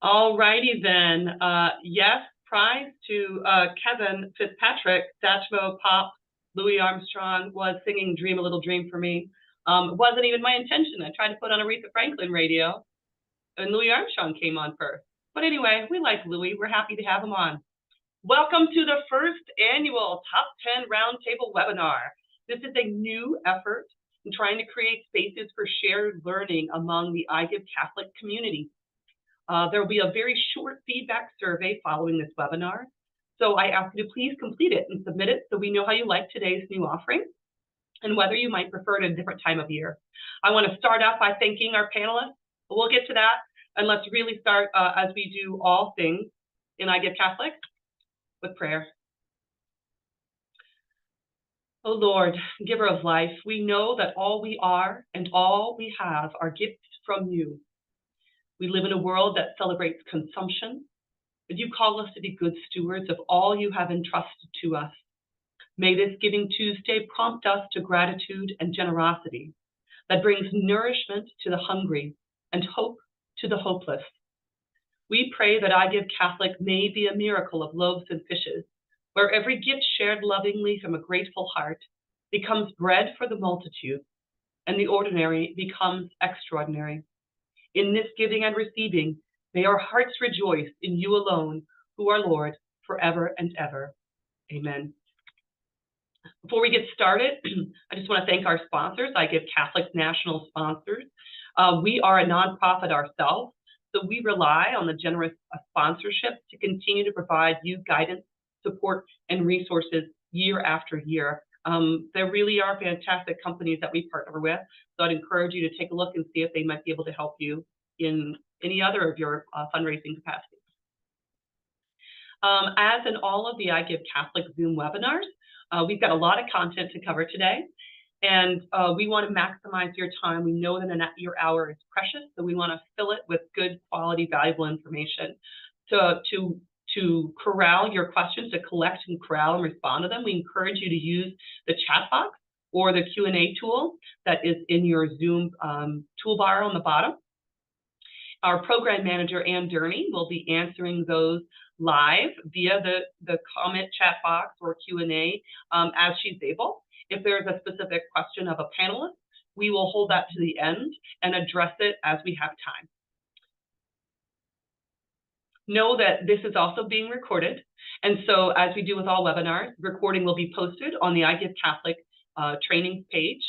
All righty then. Yes, prize to Kevin Fitzpatrick, Satchmo Pop, Louis Armstrong was singing Dream a Little Dream for me. It wasn't even my intention. I tried to put on Aretha Franklin radio, and Louis Armstrong came on first. But anyway, we like Louis. We're happy to have him on. Welcome to the first annual Top 10 Roundtable webinar. This is a new effort in trying to create spaces for shared learning among the iGiveCatholic community. There will be a very short feedback survey following this webinar. So I ask you to please complete it and submit it so we know how you like today's new offering and whether you might prefer it at a different time of year. I want to start off by thanking our panelists. We'll get to that, and let's really start as we do all things in iGiveCatholic with prayer. O Lord, giver of life, we know that all we are and all we have are gifts from you. We live in a world that celebrates consumption, but you call us to be good stewards of all you have entrusted to us. May this Giving Tuesday prompt us to gratitude and generosity that brings nourishment to the hungry and hope to the hopeless. We pray that iGiveCatholic may be a miracle of loaves and fishes, where every gift shared lovingly from a grateful heart becomes bread for the multitude, and the ordinary becomes extraordinary. In this giving and receiving, may our hearts rejoice in you alone, who are Lord, forever and ever. Amen. Before we get started, I just want to thank our sponsors, iGiveCatholic national sponsors. We are a nonprofit ourselves, so we rely on the generous sponsorship to continue to provide you guidance, support, and resources year after year. There really are fantastic companies that we partner with, so I'd encourage you to take a look and see if they might be able to help you in any other of your fundraising capacities. As in all of the iGiveCatholic Zoom webinars, we've got a lot of content to cover today, and we want to maximize your time. We know that your hour is precious, so we want to fill it with good quality, valuable information. So to corral your questions, to collect and corral and respond to them, we encourage you to use the chat box or the Q&A tool that is in your Zoom toolbar on the bottom. Our program manager, Ann Durney, will be answering those live via the comment chat box or Q&A as she's able. If there's a specific question of a panelist, we will hold that to the end and address it as we have time. Know that this is also being recorded, and so as we do with all webinars, recording will be posted on the iGiveCatholic training page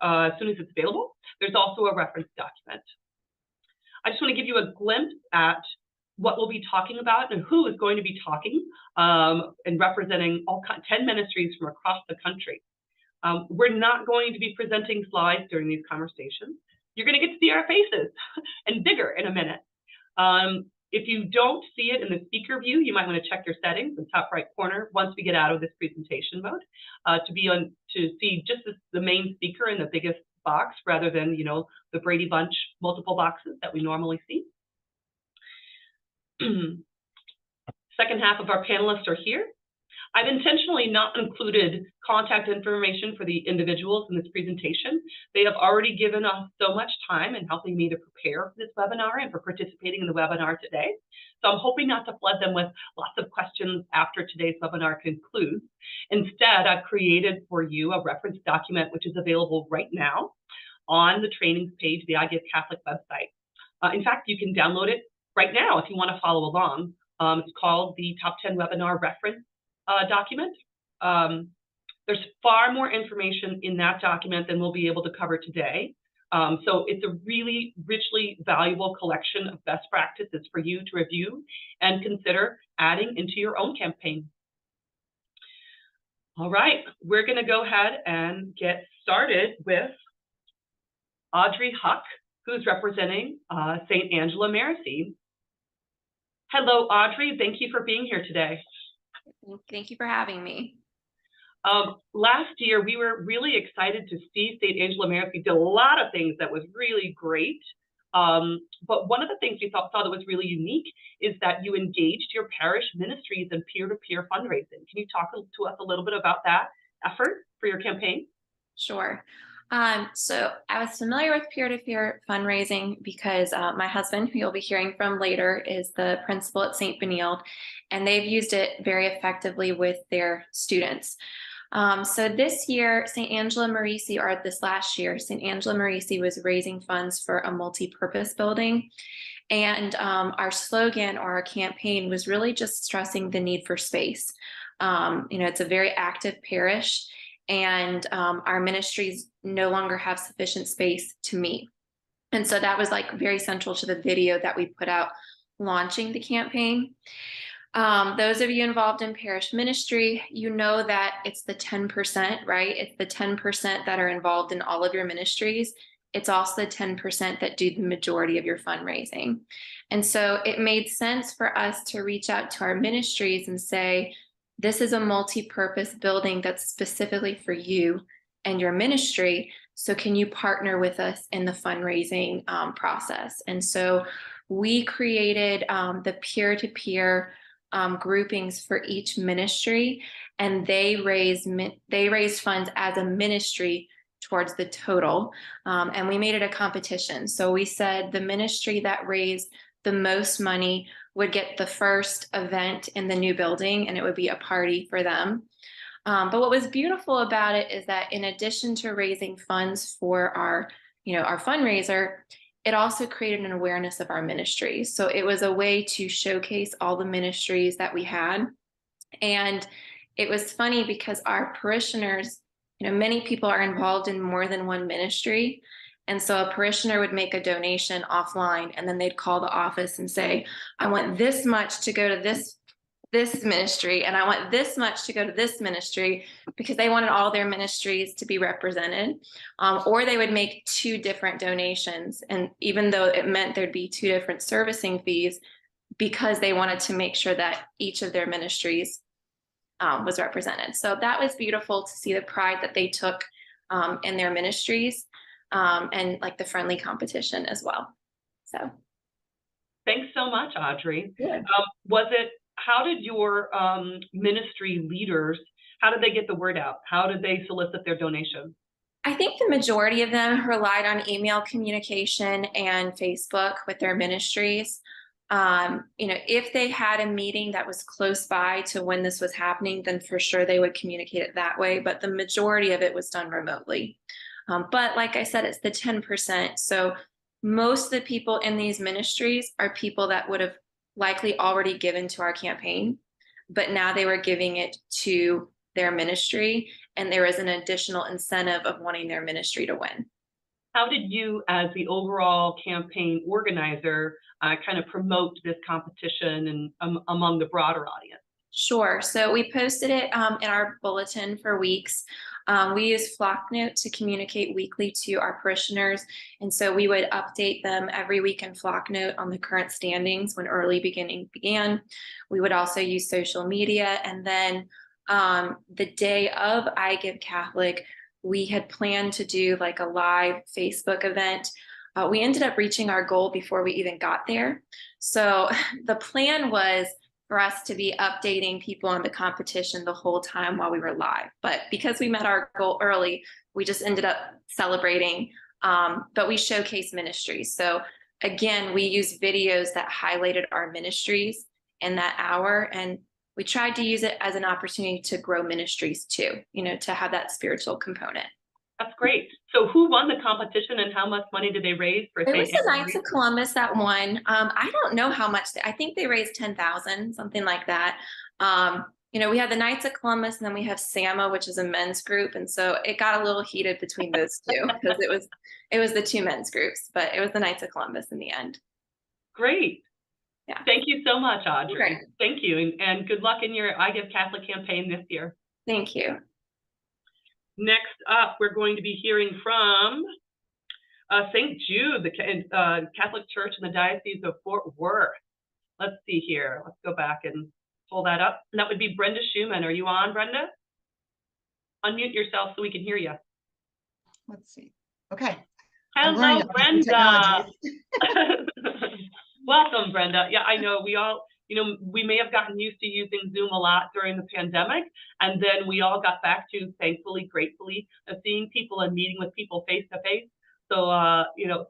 as soon as it's available. There's also a reference document. I just want to give you a glimpse at what we'll be talking about and who is going to be talking and representing 10 ministries from across the country. We're not going to be presenting slides during these conversations. You're going to get to see our faces and bigger in a minute. If you don't see it in the speaker view, you might want to check your settings in the top right corner once we get out of this presentation mode to see just the main speaker in the biggest box rather than, you know, the Brady Bunch multiple boxes that we normally see. Second half of our panelists are here. I've intentionally not included contact information for the individuals in this presentation. They have already given us so much time in helping me to prepare for this webinar and for participating in the webinar today. So I'm hoping not to flood them with lots of questions after today's webinar concludes. Instead, I've created for you a reference document which is available right now on the trainings page, the iGiveCatholic website. In fact, you can download it right now if you want to follow along. It's called the Top 10 Webinar Reference document. There's far more information in that document than we'll be able to cover today. So it's a really richly valuable collection of best practices for you to review and consider adding into your own campaign. All right, we're going to go ahead and get started with Audrey Huck, who's representing St. Angela Merici. Hello, Audrey. Thank you for being here today. Thank you for having me. Last year, we were really excited to see St. Angela Merici did a lot of things that was really great. But one of the things we saw that was really unique is that you engaged your parish ministries in peer-to-peer fundraising. Can you talk to us a little bit about that effort for your campaign? Sure. So I was familiar with peer-to-peer fundraising because my husband, who you'll be hearing from later, is the principal at St. Benilde, and they've used it very effectively with their students. So this year, St. Angela Merici, or this last year, St. Angela Merici was raising funds for a multi-purpose building. And our slogan or our campaign was really just stressing the need for space. It's a very active parish, and our ministries no longer have sufficient space to meet. And so that was like very central to the video that we put out launching the campaign. Those of you involved in parish ministry, you know that it's the 10%, right? It's the 10% that are involved in all of your ministries. It's also the 10% that do the majority of your fundraising. And so it made sense for us to reach out to our ministries and say, this is a multi-purpose building that's specifically for you and your ministry. So can you partner with us in the fundraising process? And so we created the peer-to-peer groupings for each ministry, and they raised funds as a ministry towards the total. And we made it a competition. So we said the ministry that raised the most money would get the first event in the new building, and it would be a party for them. But what was beautiful about it is that in addition to raising funds for our fundraiser, it also created an awareness of our ministries. So it was a way to showcase all the ministries that we had. And it was funny because our parishioners, many people are involved in more than one ministry. And so a parishioner would make a donation offline, and then they'd call the office and say, I want this much to go to this ministry, and I want this much to go to this ministry, because they wanted all their ministries to be represented. Or they would make two different donations, and even though it meant there'd be two different servicing fees, because they wanted to make sure that each of their ministries was represented. So that was beautiful to see the pride that they took in their ministries, and like the friendly competition as well. So thanks so much, Audrey. Yeah. How did your ministry leaders, how did they get the word out? How did they solicit their donations? I think the majority of them relied on email communication and Facebook with their ministries. If they had a meeting that was close by to when this was happening, then for sure they would communicate it that way. But the majority of it was done remotely. But like I said, it's the 10%. So most of the people in these ministries are people that would have likely already given to our campaign, but now they were giving it to their ministry, and there is an additional incentive of wanting their ministry to win. How did you, as the overall campaign organizer, kind of promote this competition and among the broader audience? Sure. So we posted it in our bulletin for weeks. We use Flocknote to communicate weekly to our parishioners. And so we would update them every week in Flocknote on the current standings when early beginning began. We would also use social media. And then the day of iGiveCatholic, we had planned to do like a live Facebook event. We ended up reaching our goal before we even got there. So the plan was for us to be updating people on the competition the whole time while we were live. But because we met our goal early, we just ended up celebrating, but we showcase ministries. So again, we use videos that highlighted our ministries in that hour, and we tried to use it as an opportunity to grow ministries too, to have that spiritual component. That's great. So who won the competition, and how much money did they raise for? It was the Knights of Columbus that won. I don't know how much. I think they raised 10,000, something like that. We have the Knights of Columbus, and then we have SAMA, which is a men's group, and so it got a little heated between those two because it was the two men's groups, but it was the Knights of Columbus in the end. Great. Yeah. Thank you so much, Audrey. Great. Thank you, and good luck in your iGiveCatholic campaign this year. Thank you. Next up, we're going to be hearing from St. Jude, the Catholic Church in the Diocese of Fort Worth. Let's see here. Let's go back and pull that up. And that would be Brenda Schumann. Are you on, Brenda? Unmute yourself so we can hear you. Let's see. Okay. Hello, Brenda. Welcome, Brenda. Yeah, I know we all we may have gotten used to using Zoom a lot during the pandemic, and then we all got back to, thankfully, gratefully, seeing people and meeting with people face to face. So,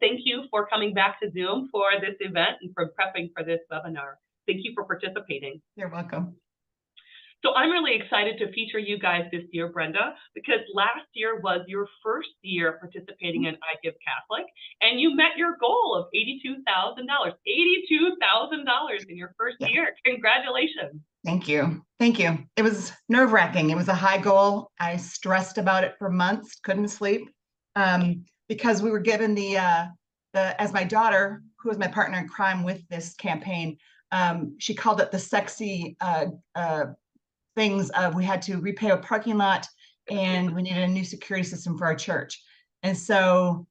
thank you for coming back to Zoom for this event and for prepping for this webinar. Thank you for participating. You're welcome. So I'm really excited to feature you guys this year, Brenda, because last year was your first year participating in iGiveCatholic, and you met your goal of $82,000. $82,000 in your first year. Congratulations. Thank you. Thank you. It was nerve-wracking. It was a high goal. I stressed about it for months, couldn't sleep, because we were given as my daughter, who was my partner in crime with this campaign, she called it the sexy things of we had to repay a parking lot and we needed a new security system for our church. And so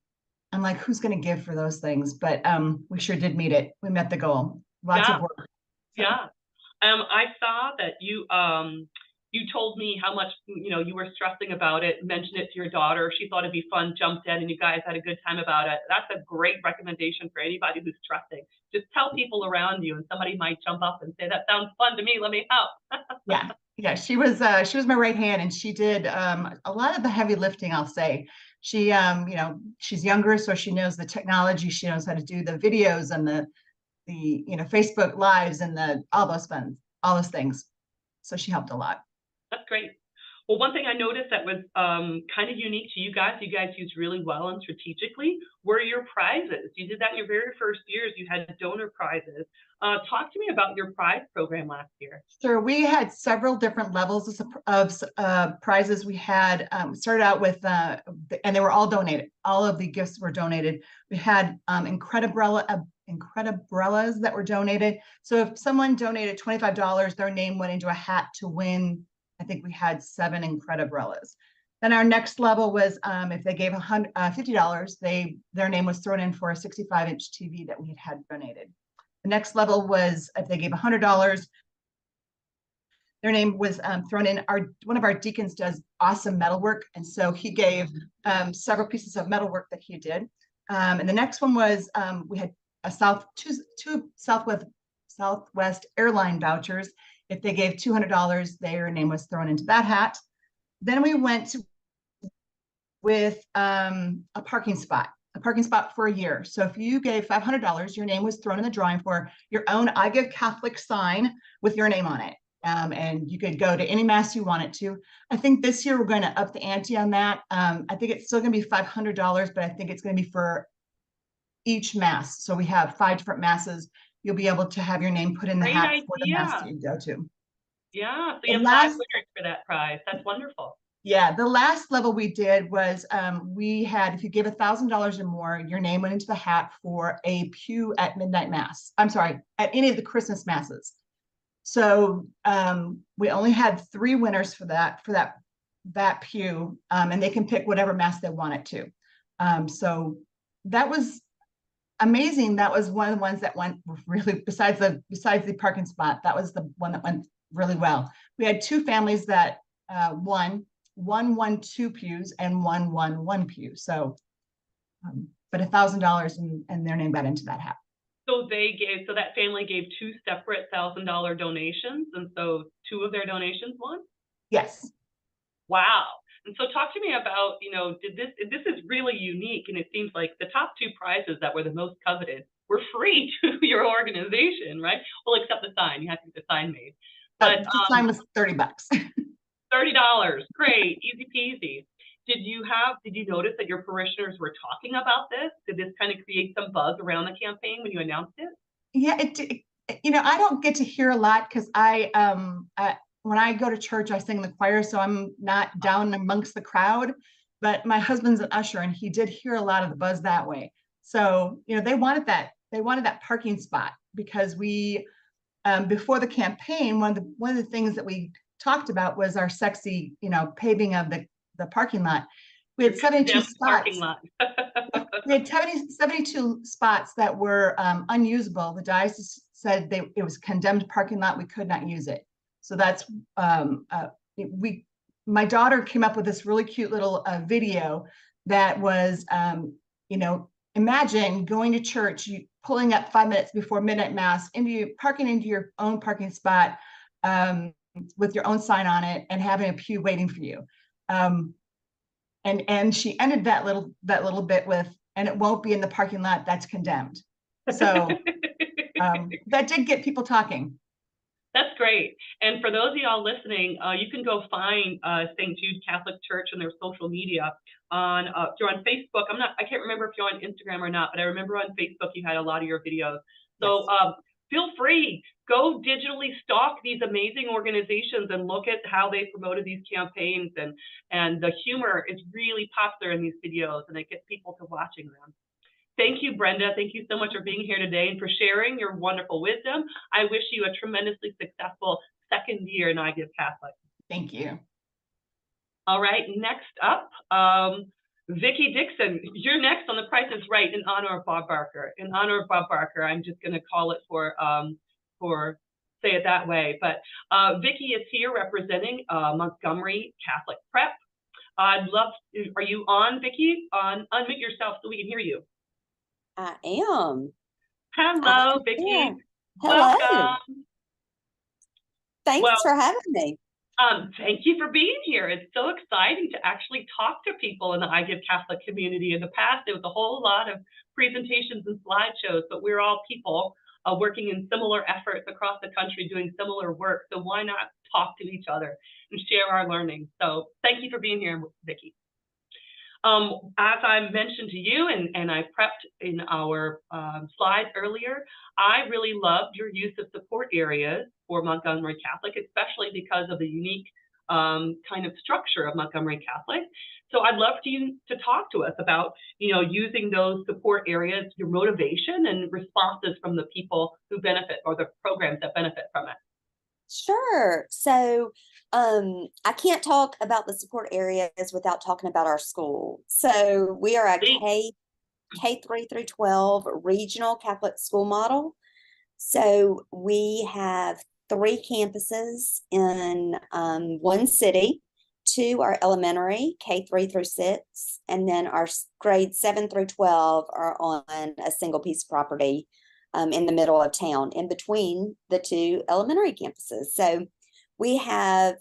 I'm like, who's going to give for those things? But we sure did meet it. We met the goal. Lots of work. So. Yeah. I saw that you told me how much, you were stressing about it, mentioned it to your daughter. She thought it'd be fun, jumped in, and you guys had a good time about it. That's a great recommendation for anybody who's stressing. Just tell people around you, and somebody might jump up and say, that sounds fun to me. Let me help. Yeah. She was my right hand, and she did a lot of the heavy lifting, I'll say. She, she's younger, so she knows the technology. She knows how to do the videos and the Facebook Lives and all those things. So she helped a lot. That's great. Well, one thing I noticed that was kind of unique to you guys used really well and strategically, were your prizes. You did that in your very first years. You had donor prizes. Talk to me about your prize program last year. Sure. We had several different levels of prizes. We had started out with, and they were all donated. All of the gifts were donated. We had Incredibrellas that were donated. So if someone donated $25, their name went into a hat to win. I think we had 7 Incredibrellas. Then our next level was if they gave $50, their name was thrown in for a 65-inch TV that we had donated. The next level was if they gave $100, their name was thrown in. One of our deacons does awesome metalwork, and so he gave several pieces of metalwork that he did. And the next one was we had two Southwest airline vouchers. If they gave $200, their name was thrown into that hat. Then we went with a parking spot for a year. So if you gave $500, your name was thrown in the drawing for your own iGiveCatholic sign with your name on it. And you could go to any mass you wanted to. I think this year we're going to up the ante on that. I think it's still going to be $500, but I think it's going to be for each mass. So we have 5 different masses. You'll be able to have your name put in the hat for the mass that you go to. Yeah, so you have 5 winners for that prize. That's wonderful. Yeah, the last level we did was we had, if you give $1,000 or more, your name went into the hat for a pew at midnight mass. I'm sorry, at any of the Christmas masses. So we only had 3 winners for that pew, and they can pick whatever mass they wanted to. So that was amazing. That was one of the ones that went really, besides the parking spot, that was the one that went really well. We had 2 families that won 2 pews and one won 1 pew. So, but $1,000 and their name got into that hat. So that family gave 2 separate $1,000 donations, and so 2 of their donations won? Yes. Wow. And so talk to me about, this is really unique, and it seems like the top 2 prizes that were the most coveted were free to your organization, right? Well, except the sign. You had to get the sign made. But the sign was $30. $30. Great. Easy peasy. Did you notice that your parishioners were talking about this? Did this kind of create some buzz around the campaign when you announced it? Yeah, I don't get to hear a lot because when I go to church, I sing in the choir, so I'm not down amongst the crowd. But my husband's an usher, and he did hear a lot of the buzz that way. So, they wanted that parking spot because we, before the campaign, one of the things that we talked about was our sexy, paving of the parking lot. We had 72 spots. Parking lot. We had 72 spots that were unusable. The diocese said it was a condemned parking lot. We could not use it. So that's my daughter came up with this really cute little video that was, imagine going to church, you pulling up 5 minutes before midnight mass, parking into your own parking spot with your own sign on it, and having a pew waiting for you. And she ended that little bit with, and it won't be in the parking lot, that's condemned. So that did get people talking. That's great. And for those of y'all listening, you can go find St. Jude Catholic Church on their social media. If you're on Facebook, I can't remember if you're on Instagram or not, but I remember on Facebook you had a lot of your videos. So yes. Feel free, go digitally stalk these amazing organizations and look at how they promoted these campaigns, and the humor is really popular in these videos, and it gets people to watching them. Thank you, Brenda. Thank you so much for being here today and for sharing your wonderful wisdom. I wish you a tremendously successful second year in iGiveCatholic. Thank you. All right, next up, Vicki Dixon. You're next on The Price is Right in honor of Bob Barker. In honor of Bob Barker, I'm just going to call it say it that way. But Vicki is here representing Montgomery Catholic Prep. I'd love. Are you on, Vicki? Unmute yourself so we can hear you. I am. Hello, Vicki. Hello. Welcome. Thanks for having me. Thank you for being here. It's so exciting to actually talk to people in the iGiveCatholic community. In the past, there was a whole lot of presentations and slideshows, but we're all people working in similar efforts across the country, doing similar work. So why not talk to each other and share our learning? So thank you for being here, Vicki. As I mentioned to you, and I prepped in our slides earlier, I really loved your use of support areas for Montgomery Catholic, especially because of the unique kind of structure of Montgomery Catholic. So I'd love for you to talk to us about, using those support areas, your motivation and responses from the people who benefit, or the programs that benefit from it. Sure. So I can't talk about the support areas without talking about our school. So we are a K3 through 12 regional Catholic school model. So we have 3 campuses in one city. 2 are elementary, K3 through 6, and then our grades 7 through 12 are on a single piece of property in the middle of town, in between the 2 elementary campuses. So we have,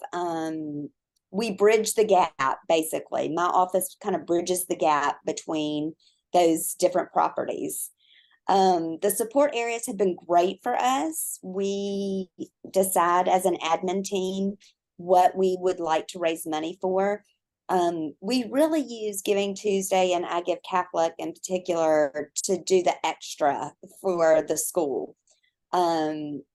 we bridge the gap, basically. My office kind of bridges the gap between those different properties. The support areas have been great for us. We decide as an admin team what we would like to raise money for. We really use GivingTuesday and iGiveCatholic in particular to do the extra for the school.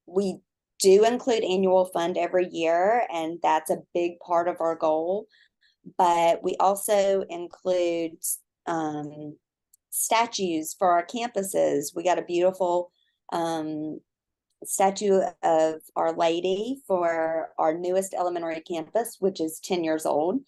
We do include annual fund every year, and that's a big part of our goal. But we also include statues for our campuses. We got a beautiful statue of Our Lady for our newest elementary campus, which is 10 years old.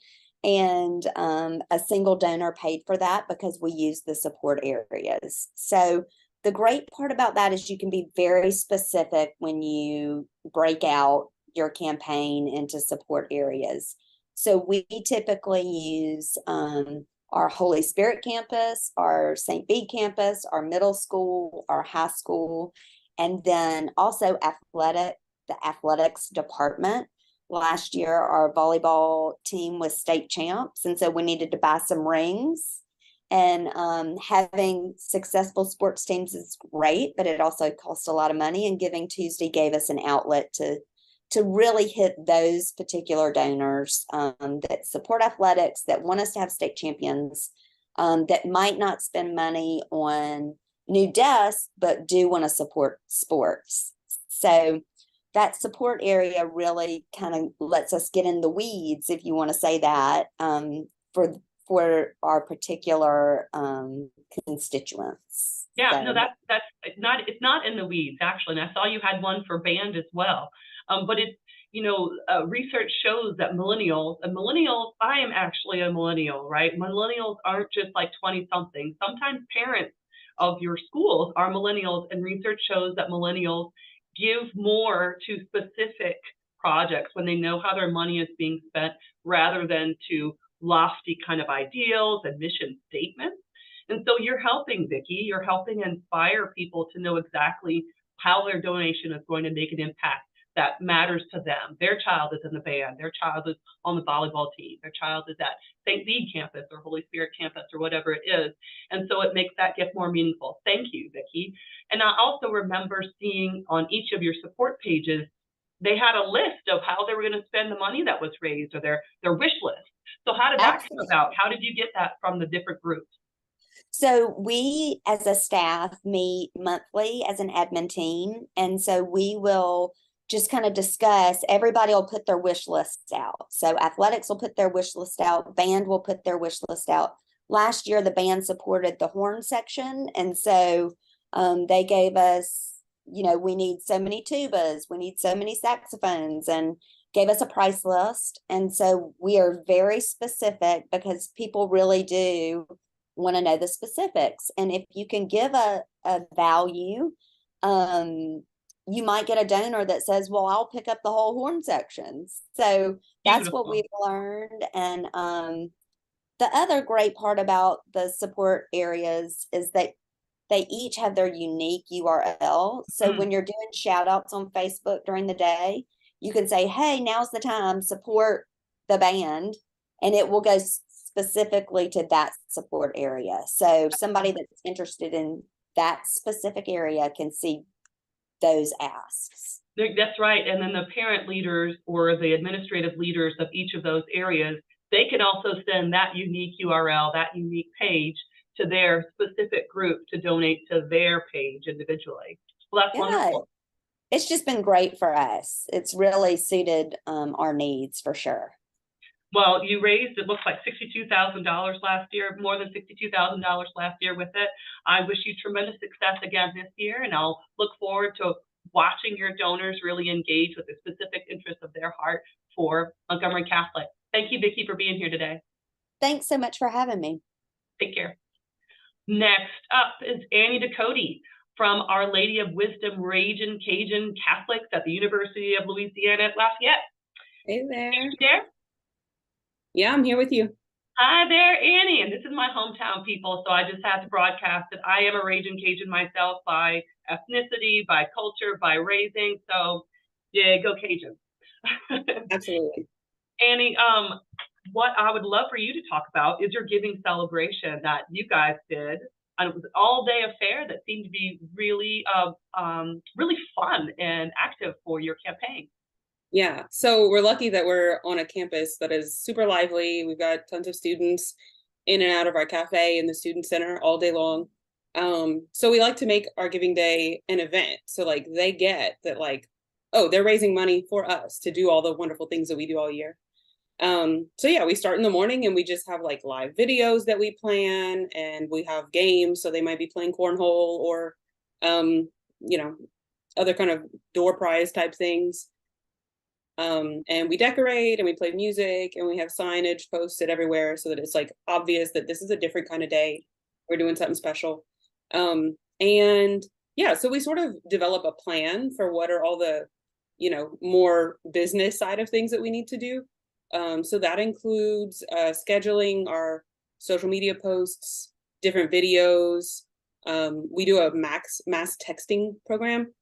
And a single donor paid for that because we use the support areas. So the great part about that is you can be very specific when you break out your campaign into support areas. So we typically use our Holy Spirit campus, our St. Bede campus, our middle school, our high school, and then also the athletics department. Last year, our volleyball team was state champs, and so we needed to buy some rings. And having successful sports teams is great, but it also costs a lot of money. And GivingTuesday gave us an outlet to really hit those particular donors that support athletics, that want us to have state champions, that might not spend money on new desks, but do want to support sports. So that support area really kind of lets us get in the weeds, if you want to say that, for our particular constituents. Yeah, so. No, that's not. It's not in the weeds, actually. And I saw you had one for band as well. But it's, research shows that millennials, I am actually a millennial, right? Millennials aren't just like 20-somethings. Sometimes parents of your schools are millennials, and research shows that millennials give more to specific projects when they know how their money is being spent, rather than to lofty kind of ideals and mission statements. And so you're helping, Vicki, you're helping inspire people to know exactly how their donation is going to make an impact that matters to them. Their child is in the band, their child is on the volleyball team, their child is at St. Bede campus or Holy Spirit campus or whatever it is. And so it makes that gift more meaningful. Thank you, Vicki. And I also remember seeing on each of your support pages, they had a list of how they were going to spend the money that was raised, or their wish list. So how did that come about? How did you get that from the different groups? So we as a staff meet monthly as an admin team. And so we will just kind of discuss, everybody will put their wish lists out. So athletics will put their wish list out, band will put their wish list out. Last year, the band supported the horn section. And so they gave us, we need so many tubas, we need so many saxophones, and gave us a price list. And so we are very specific because people really do want to know the specifics. And if you can give a value, you might get a donor that says, well, I'll pick up the whole horn sections. So that's what we've learned. And the other great part about the support areas is that they each have their unique URL. So when you're doing shout outs on Facebook during the day, you can say, hey, now's the time, support the band, and it will go specifically to that support area. So somebody that's interested in that specific area can see those asks. That's right. And then the parent leaders or the administrative leaders of each of those areas, they can also send that unique URL, that unique page to their specific group to donate to their page individually. Well, that's wonderful. It's just been great for us. It's really suited our needs for sure. Well, you raised, it looks like $62,000 last year, more than $62,000 last year with it. I wish you tremendous success again this year, and I'll look forward to watching your donors really engage with the specific interests of their heart for Montgomery Catholic. Thank you, Vicki, for being here today. Thanks so much for having me. Take care. Next up is Annie Duchesne from Our Lady of Wisdom Ragin' Cajun Catholics at the University of Louisiana at Lafayette. Hey there. Are you there? Yeah, I'm here with you. Hi there, Annie. And this is my hometown, people. So I just had to broadcast that I am a Ragin' Cajun myself by ethnicity, by culture, by raising. So yeah, go Cajun. Absolutely. Annie, what I would love for you to talk about is your giving celebration that you guys did. And it was an all-day affair that seemed to be really, really fun and active for your campaign. Yeah, so we're lucky that we're on a campus that is super lively. We've got tons of students in and out of our cafe and the student center all day long. So we like to make our Giving Day an event. So like they get that, like, oh, they're raising money for us to do all the wonderful things that we do all year. So yeah, we start in the morning and we just have like live videos that we plan, and we have games. So they might be playing cornhole or, other kind of door prize type things. And we decorate and we play music and we have signage posted everywhere so that it's like obvious that this is a different kind of day. We're doing something special. And yeah, so we sort of develop a plan for what are all the, more business side of things that we need to do. So that includes scheduling our social media posts, different videos. We do a mass texting program.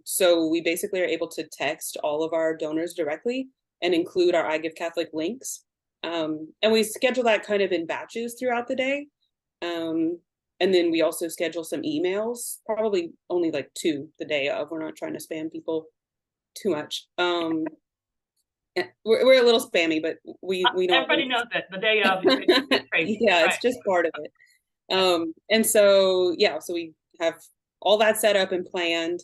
So we basically are able to text all of our donors directly and include our iGiveCatholic links. And we schedule that kind of in batches throughout the day. And then we also schedule some emails, probably only like 2 the day of. We're not trying to spam people too much. We're a little spammy, but we don't. Everybody knows it. The day of, it's crazy. Yeah, right. It's just part of it. And so, yeah, so we have all that set up and planned.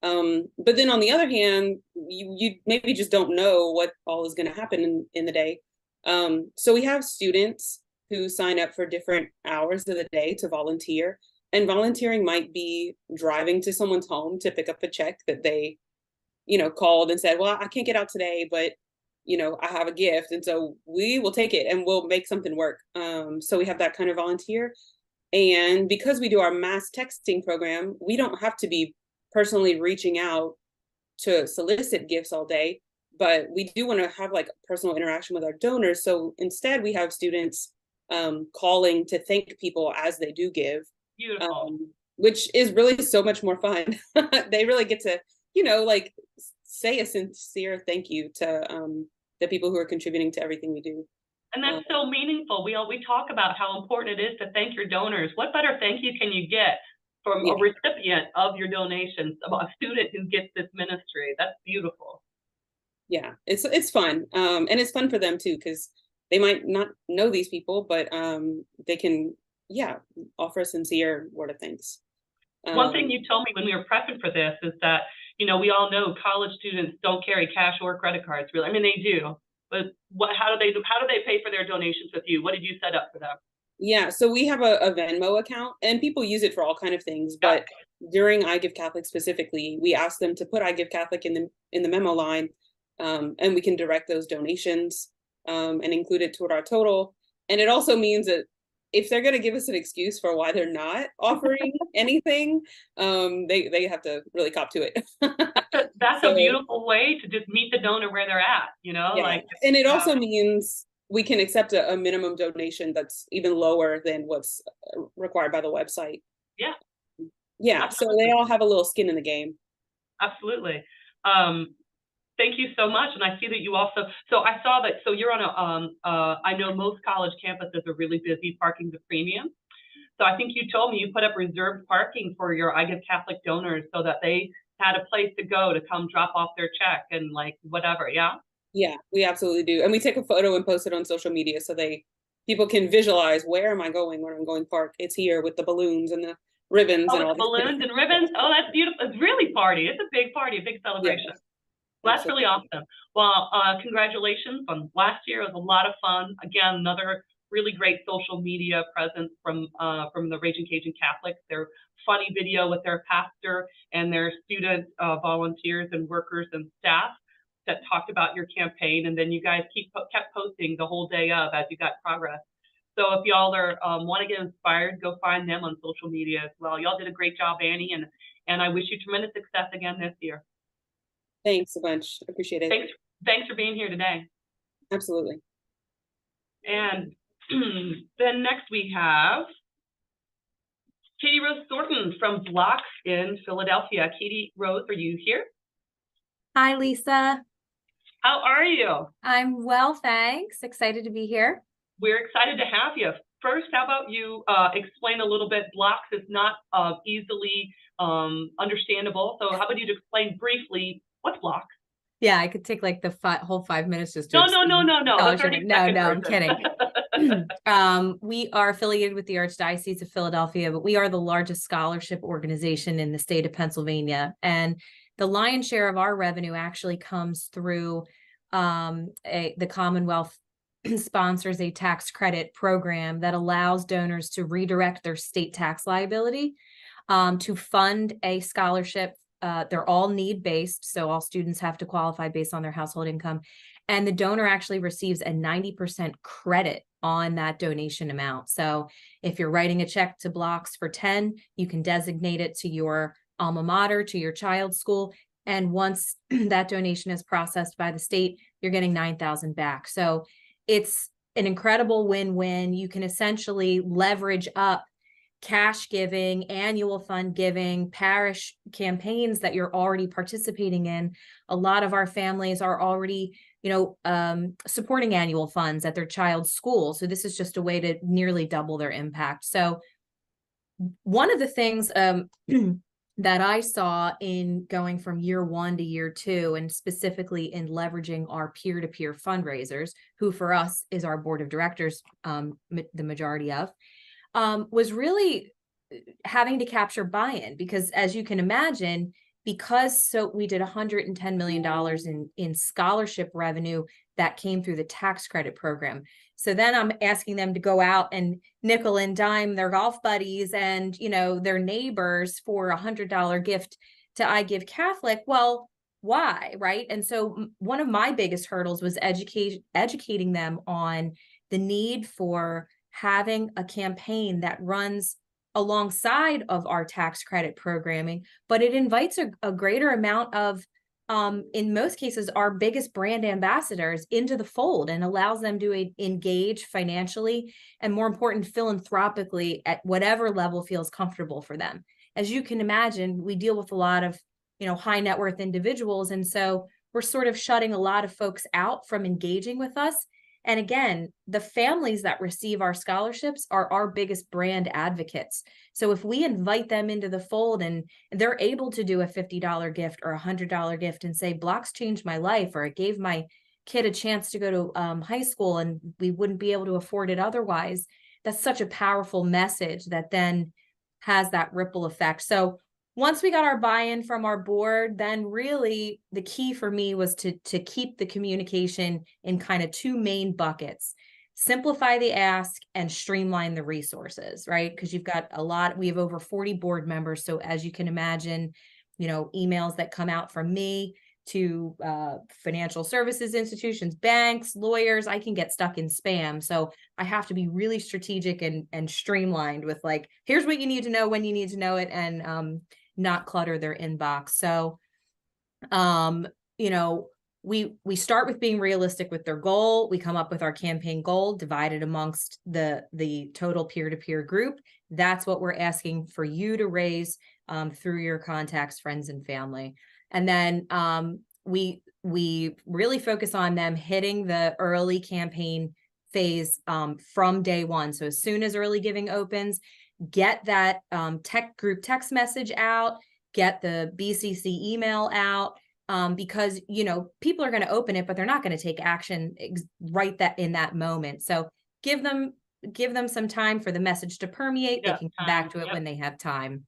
But then on the other hand, you maybe just don't know what all is going to happen in the day. So we have students who sign up for different hours of the day to volunteer. And volunteering might be driving to someone's home to pick up a check that they, called and said, well, I can't get out today, but, I have a gift. And so we will take it and we'll make something work. So we have that kind of volunteer. And because we do our mass texting program, we don't have to be personally reaching out to solicit gifts all day, but we do want to have like personal interaction with our donors. So instead we have students calling to thank people as they do give, Beautiful. which is really so much more fun. They really get to, like say a sincere thank you to the people who are contributing to everything we do. And that's so meaningful. We talk about how important it is to thank your donors. What better thank you can you get from a recipient of your donations, a student who gets this ministry? That's beautiful. Yeah, it's fun. And it's fun for them too, because they might not know these people, but they can, offer a sincere word of thanks. One thing you told me when we were prepping for this is that, we all know college students don't carry cash or credit cards, really. I mean, they do, but how do they pay for their donations with you? What did you set up for them? Yeah, so we have a Venmo account, and people use it for all kind of things. But during iGiveCatholic specifically, we ask them to put iGiveCatholic in the memo line, and we can direct those donations and include it toward our total. And it also means that if they're going to give us an excuse for why they're not offering anything, they have to really cop to it. That's a beautiful way to just meet the donor where they're at, and it also means we can accept a minimum donation that's even lower than what's required by the website. Yeah. Absolutely. So they all have a little skin in the game. Absolutely. Thank you so much. And I see that you also, so I saw that, so you're on I know most college campuses are really busy parking the premium. So I think you told me you put up reserved parking for your iGiveCatholic donors so that they had a place to go to come drop off their check and whatever. Yeah. Yeah, we absolutely do. And we take a photo and post it on social media so people can visualize, where am I going when I'm going to park? It's here with the balloons and the ribbons and all the balloons and ribbons. Oh, that's beautiful. It's really party. It's a big party, a big celebration. Yeah. Well, that's really awesome. Well, congratulations on last year. It was a lot of fun. Again, another really great social media presence from the Raging Cajun Catholics. Their funny video with their pastor and their student volunteers and workers and staff that talked about your campaign, and then you guys kept posting the whole day of as you got progress. So if y'all are want to get inspired, go find them on social media as well. Y'all did a great job, Annie, and I wish you tremendous success again this year. Thanks a bunch. Appreciate it. Thanks for being here today. Absolutely. And then next we have Katie Rose Thornton from BLOCS in Philadelphia. Katie Rose, are you here? Hi, Lisa. How are you? I'm well, thanks. Excited to be here. We're excited to have you. First, how about you explain a little bit? BLOCS is not easily understandable. So how about you explain briefly what's BLOCS? Yeah, I could take the whole 5 minutes just to No. I'm kidding. We are affiliated with the Archdiocese of Philadelphia, but we are the largest scholarship organization in the state of Pennsylvania. And the lion's share of our revenue actually comes through the Commonwealth sponsors a tax credit program that allows donors to redirect their state tax liability to fund a scholarship. They're all need-based, so all students have to qualify based on their household income. And the donor actually receives a 90% credit on that donation amount. So if you're writing a check to BLOCS for 10, you can designate it to your alma mater, to your child's school. And once that donation is processed by the state, you're getting $9,000 back. So it's an incredible win-win. You can essentially leverage up cash giving, annual fund giving, parish campaigns that you're already participating in. A lot of our families are already, supporting annual funds at their child's school. So this is just a way to nearly double their impact. So one of the things that I saw in going from year 1 to year 2, and specifically in leveraging our peer-to-peer fundraisers, who for us is our board of directors, the majority of, was really having to capture buy-in, because as you can imagine, we did $110 million in scholarship revenue that came through the tax credit program. So then I'm asking them to go out and nickel and dime their golf buddies and, their neighbors for $100 gift to iGiveCatholic. Well, why, right? And so one of my biggest hurdles was educating them on the need for having a campaign that runs alongside of our tax credit programming, but it invites a greater amount of in most cases, our biggest brand ambassadors into the fold and allows them to engage financially and, more important, philanthropically at whatever level feels comfortable for them. As you can imagine, we deal with a lot of, high net worth individuals. And so we're sort of shutting a lot of folks out from engaging with us. And again, the families that receive our scholarships are our biggest brand advocates. So if we invite them into the fold and they're able to do a $50 gift or a $100 gift and say, BLOCS changed my life, or it gave my kid a chance to go to high school and we wouldn't be able to afford it otherwise, that's such a powerful message that then has that ripple effect. So once we got our buy-in from our board, then really the key for me was to keep the communication in kind of two main buckets: simplify the ask and streamline the resources, right? Because you've got we have over 40 board members. So as you can imagine, emails that come out from me to financial services institutions, banks, lawyers, I can get stuck in spam. So I have to be really strategic and streamlined with like, here's what you need to know when you need to know it, and not clutter their inbox. So, we start with being realistic with their goal. We come up with our campaign goal divided amongst the total peer-to-peer group. That's what we're asking for you to raise through your contacts, friends, and family. And then we really focus on them hitting the early campaign phase from day one. So as soon as early giving opens, get that tech group text message out, get the BCC email out, because, people are going to open it, but they're not going to take action right in that moment. So give them some time for the message to permeate. They can come back to it when they have time.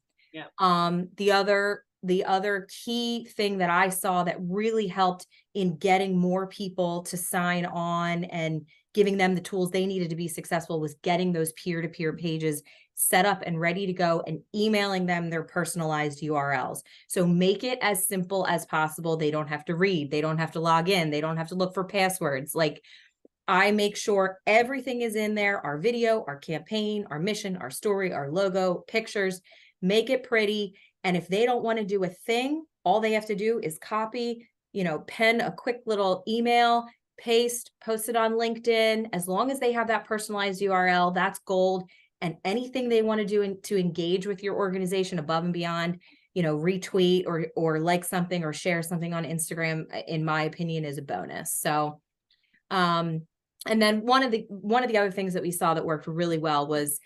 The other key thing that I saw that really helped in getting more people to sign on and giving them the tools they needed to be successful was getting those peer-to-peer pages set up and ready to go and emailing them their personalized URLs. So make it as simple as possible. They don't have to read. They don't have to log in. They don't have to look for passwords. Like, I make sure everything is in there: our video, our campaign, our mission, our story, our logo, pictures. Make it pretty. And if they don't want to do a thing, all they have to do is copy, pen a quick little email, paste, post it on LinkedIn. As long as they have that personalized URL, that's gold. And anything they want to do to engage with your organization above and beyond, retweet or like something or share something on Instagram, in my opinion, is a bonus. So, and then one of the other things that we saw that worked really well was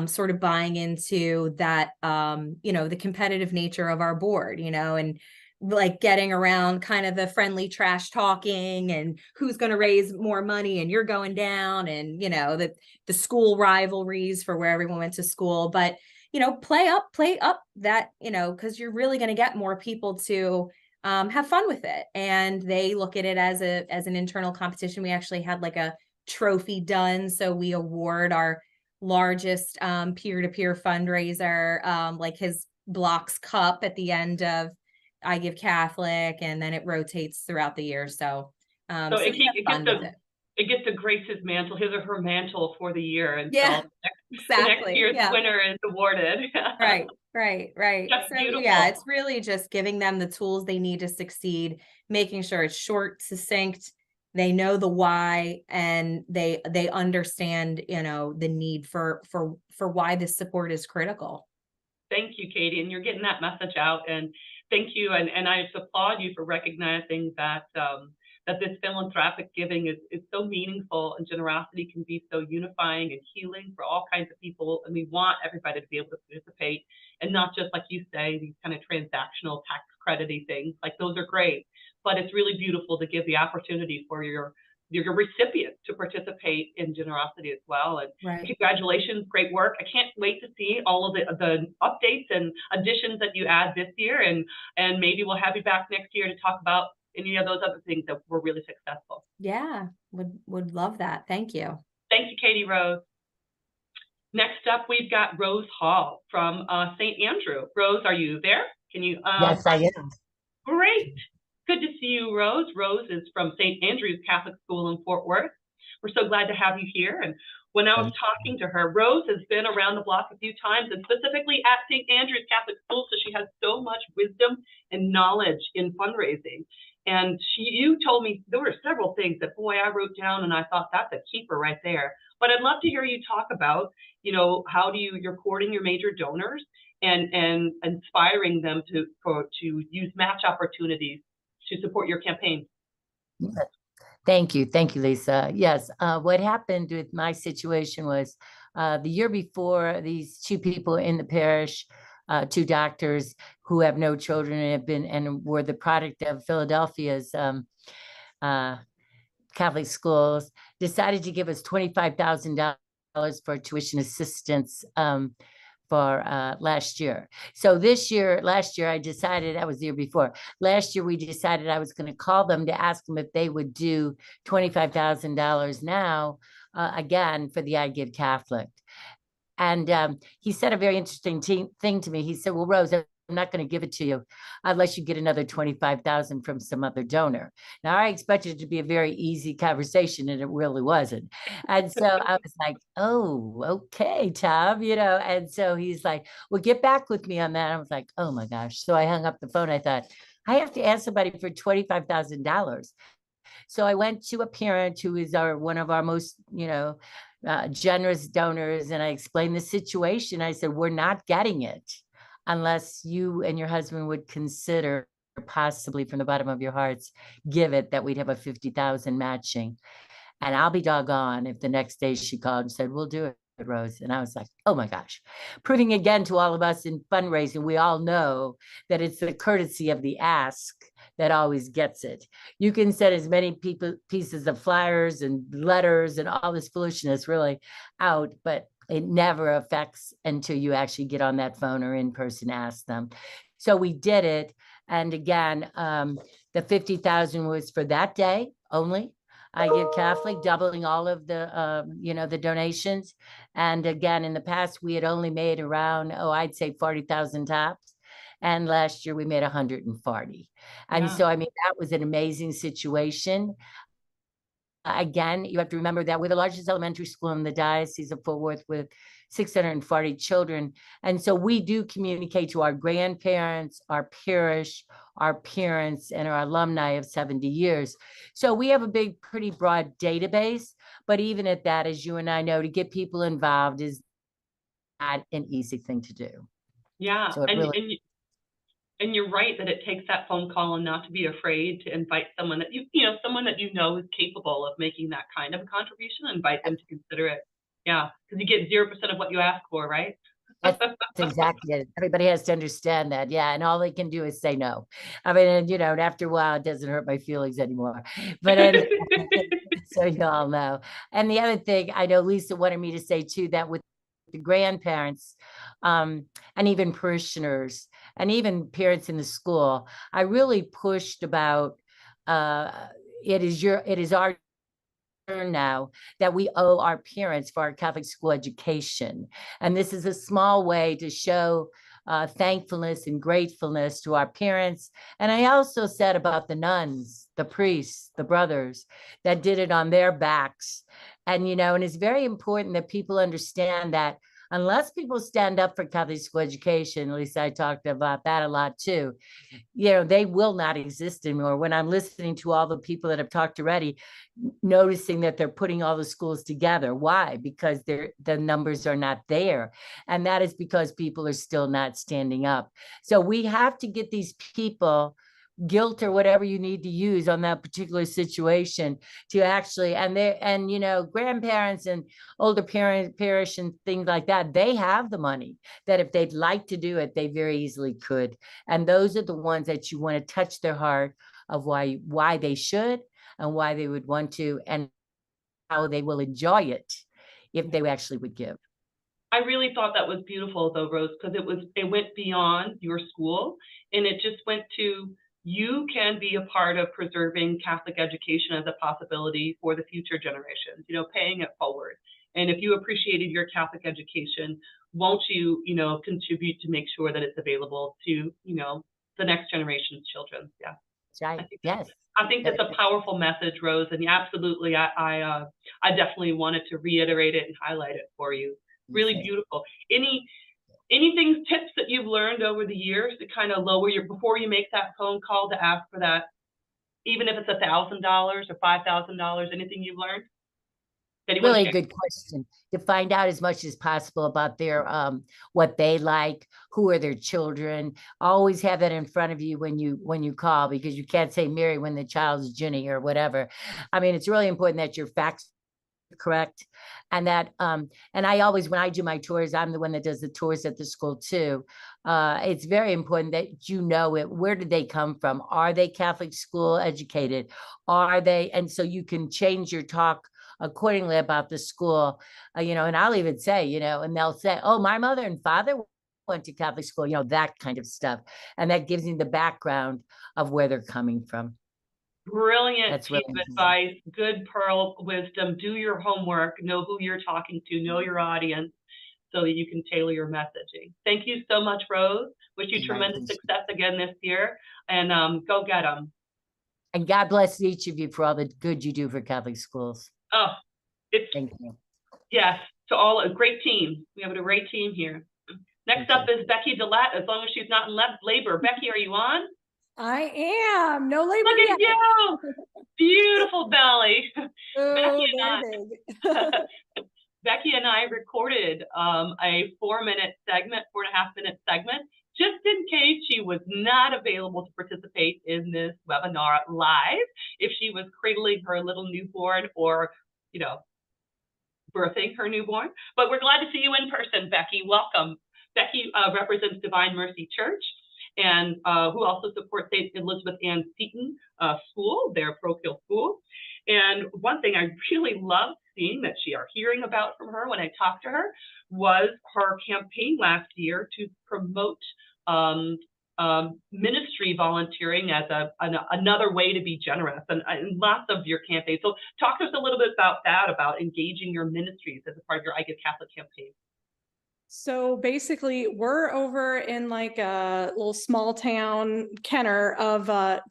sort of buying into that, the competitive nature of our board, and like getting around kind of the friendly trash talking and who's going to raise more money and you're going down, and, the school rivalries for where everyone went to school. But, play up that, because you're really going to get more people to have fun with it. And they look at it as an internal competition. We actually had like a trophy done. So we award our largest peer-to-peer fundraiser, like his BLOCS cup at the end of iGiveCatholic, and then it rotates throughout the year. So it gets to grace his mantle, his or her mantle for the year until exactly. the next year's winner is awarded. Right. That's so beautiful. It's really just giving them the tools they need to succeed, making sure it's short, succinct, they know the why, and they understand, the need for why this support is critical. Thank you, Katie. And you're getting that message out, and thank you. And I applaud you for recognizing that that this philanthropic giving is so meaningful, and generosity can be so unifying and healing for all kinds of people. And we want everybody to be able to participate, and not just, like you say, these kind of transactional tax credity things. Like, those are great, but it's really beautiful to give the opportunity for your recipients to participate in generosity as well. And Congratulations, great work. I can't wait to see all of the updates and additions that you add this year, and maybe we'll have you back next year to talk about any of those other things that were really successful. Yeah, would love that. Thank you. Thank you, Katie Rose. Next up, we've got Rose Hall from St. Andrew. Rose, are you there? Can you? Yes, I am. Great. Good to see you, Rose. Rose is from St. Andrew's Catholic School in Fort Worth. We're so glad to have you here. And when I was talking to her, Rose has been around the block a few times, and specifically at St. Andrew's Catholic School, so she has so much wisdom and knowledge in fundraising. And you told me there were several things that, boy, I wrote down and I thought that's a keeper right there. But I'd love to hear you talk about, how you're courting your major donors and inspiring them to use match opportunities to support your campaign. Thank you, Lisa. Yes, what happened with my situation was the year before, these two people in the parish, two doctors who have no children and were the product of Philadelphia's Catholic schools, decided to give us $25,000 for tuition assistance for last year. So last year I decided, that was the year before, last year we decided I was going to call them to ask them if they would do $25,000 now again for the iGiveCatholic. And he said a very interesting thing to me. He said, well, Rose, I'm not going to give it to you unless you get another 25,000 from some other donor. Now, I expected it to be a very easy conversation, and it really wasn't. And so I was like, oh, okay, Tom, and so he's like, well, get back with me on that. I was like, oh my gosh. So I hung up the phone. I thought, I have to ask somebody for $25,000. So I went to a parent who is one of our most, generous donors. And I explained the situation. I said, we're not getting it unless you and your husband would consider possibly from the bottom of your hearts, give it, that we'd have a 50,000 matching. And I'll be doggone if the next day she called and said, we'll do it, Rose. And I was like, oh my gosh, proving again to all of us in fundraising, we all know that it's the courtesy of the ask that always gets it. You can send as many pieces of flyers and letters and all this foolishness really out, but it never affects until you actually get on that phone or in person, ask them. So we did it. And again, the 50,000 was for that day only. iGiveCatholic, doubling all of the, the donations. And again, in the past, we had only made around, I'd say 40,000 tops. And last year we made 140. And so, I mean, that was an amazing situation. Again, you have to remember that we're the largest elementary school in the Diocese of Fort Worth with 640 children. And so we do communicate to our grandparents, our parish, our parents, and our alumni of 70 years. So we have a pretty broad database, but even at that, as you and I know, to get people involved is not an easy thing to do. Yeah, so and you're right that it takes that phone call and not to be afraid to invite someone that someone that is capable of making that kind of a contribution, and invite them to consider it. Yeah, because you get 0% of what you ask for, right? That's exactly it. Everybody has to understand that. Yeah, and all they can do is say no. I mean, and after a while, it doesn't hurt my feelings anymore. But so you all know. And the other thing, I know Lisa wanted me to say too, that with the grandparents and even parishioners and even parents in the school, I really pushed about it is our turn now that we owe our parents for our Catholic school education. And this is a small way to show thankfulness and gratefulness to our parents. And I also said about the nuns, the priests, the brothers that did it on their backs. And, and it's very important that people understand that unless people stand up for Catholic school education, at least I talked about that a lot too, they will not exist anymore. When I'm listening to all the people that have talked already, noticing that they're putting all the schools together. Why? Because the numbers are not there. And that is because people are still not standing up. So we have to get these people guilt or whatever you need to use on that particular situation to actually, and grandparents and older parish and things like that, they have the money that if they'd like to do it, they very easily could. And those are the ones that you want to touch their heart of why they should and why they would want to and how they will enjoy it if they actually would give. I really thought that was beautiful though, Rose, because it went beyond your school, and it just went to, you can be a part of preserving Catholic education as a possibility for the future generations, paying it forward. And if you appreciated your Catholic education, won't you, contribute to make sure that it's available to, the next generation's children? Yeah. That's right. Yes. I think that's a powerful message, Rose, and absolutely, I definitely wanted to reiterate it and highlight it for you. Really beautiful. Anything, tips that you've learned over the years to kind of lower before you make that phone call to ask for that, even if it's $1,000 or $5,000, anything you've learned? Really a good question, to find out as much as possible about their what they like, who are their children. Always have that in front of you when you call, because you can't say Mary when the child's Ginny or whatever. I mean, it's really important that your facts are correct, and that and I always, when I do my tours, I'm the one that does the tours at the school too. It's very important that you know it. Where did they come from? Are they Catholic school educated? Are they? And so you can change your talk accordingly about the school, and I'll even say, and they'll say, oh, my mother and father went to Catholic school, that kind of stuff. And that gives you the background of where they're coming from. Brilliant That's piece really of advice, good pearl wisdom. Do your homework, know who you're talking to, know your audience, so that you can tailor your messaging. Thank you so much, Rose. Wish you tremendous success again this year, and go get them. And God bless each of you for all the good you do for Catholic schools. Oh, thank you. Yes, to all, a great team. We have a great team here. Next up is Becky Dillette, as long as she's not in labor. Becky, are you on? I am. No labor Look at yet. you. Beautiful belly. Oh, Becky and I recorded a 4.5-minute segment, just in case she was not available to participate in this webinar live, if she was cradling her little newborn or, birthing her newborn. But we're glad to see you in person, Becky. Welcome. Becky represents Divine Mercy Church, and who also supports St. Elizabeth Ann Seton School, their parochial school. And one thing I really loved seeing hearing about from her when I talked to her was her campaign last year to promote ministry volunteering as another way to be generous, and lots of your campaigns. So talk to us a little bit about that, about engaging your ministries as a part of your iGiveCatholic campaign. So basically, we're over in like a little small town, Kenner, of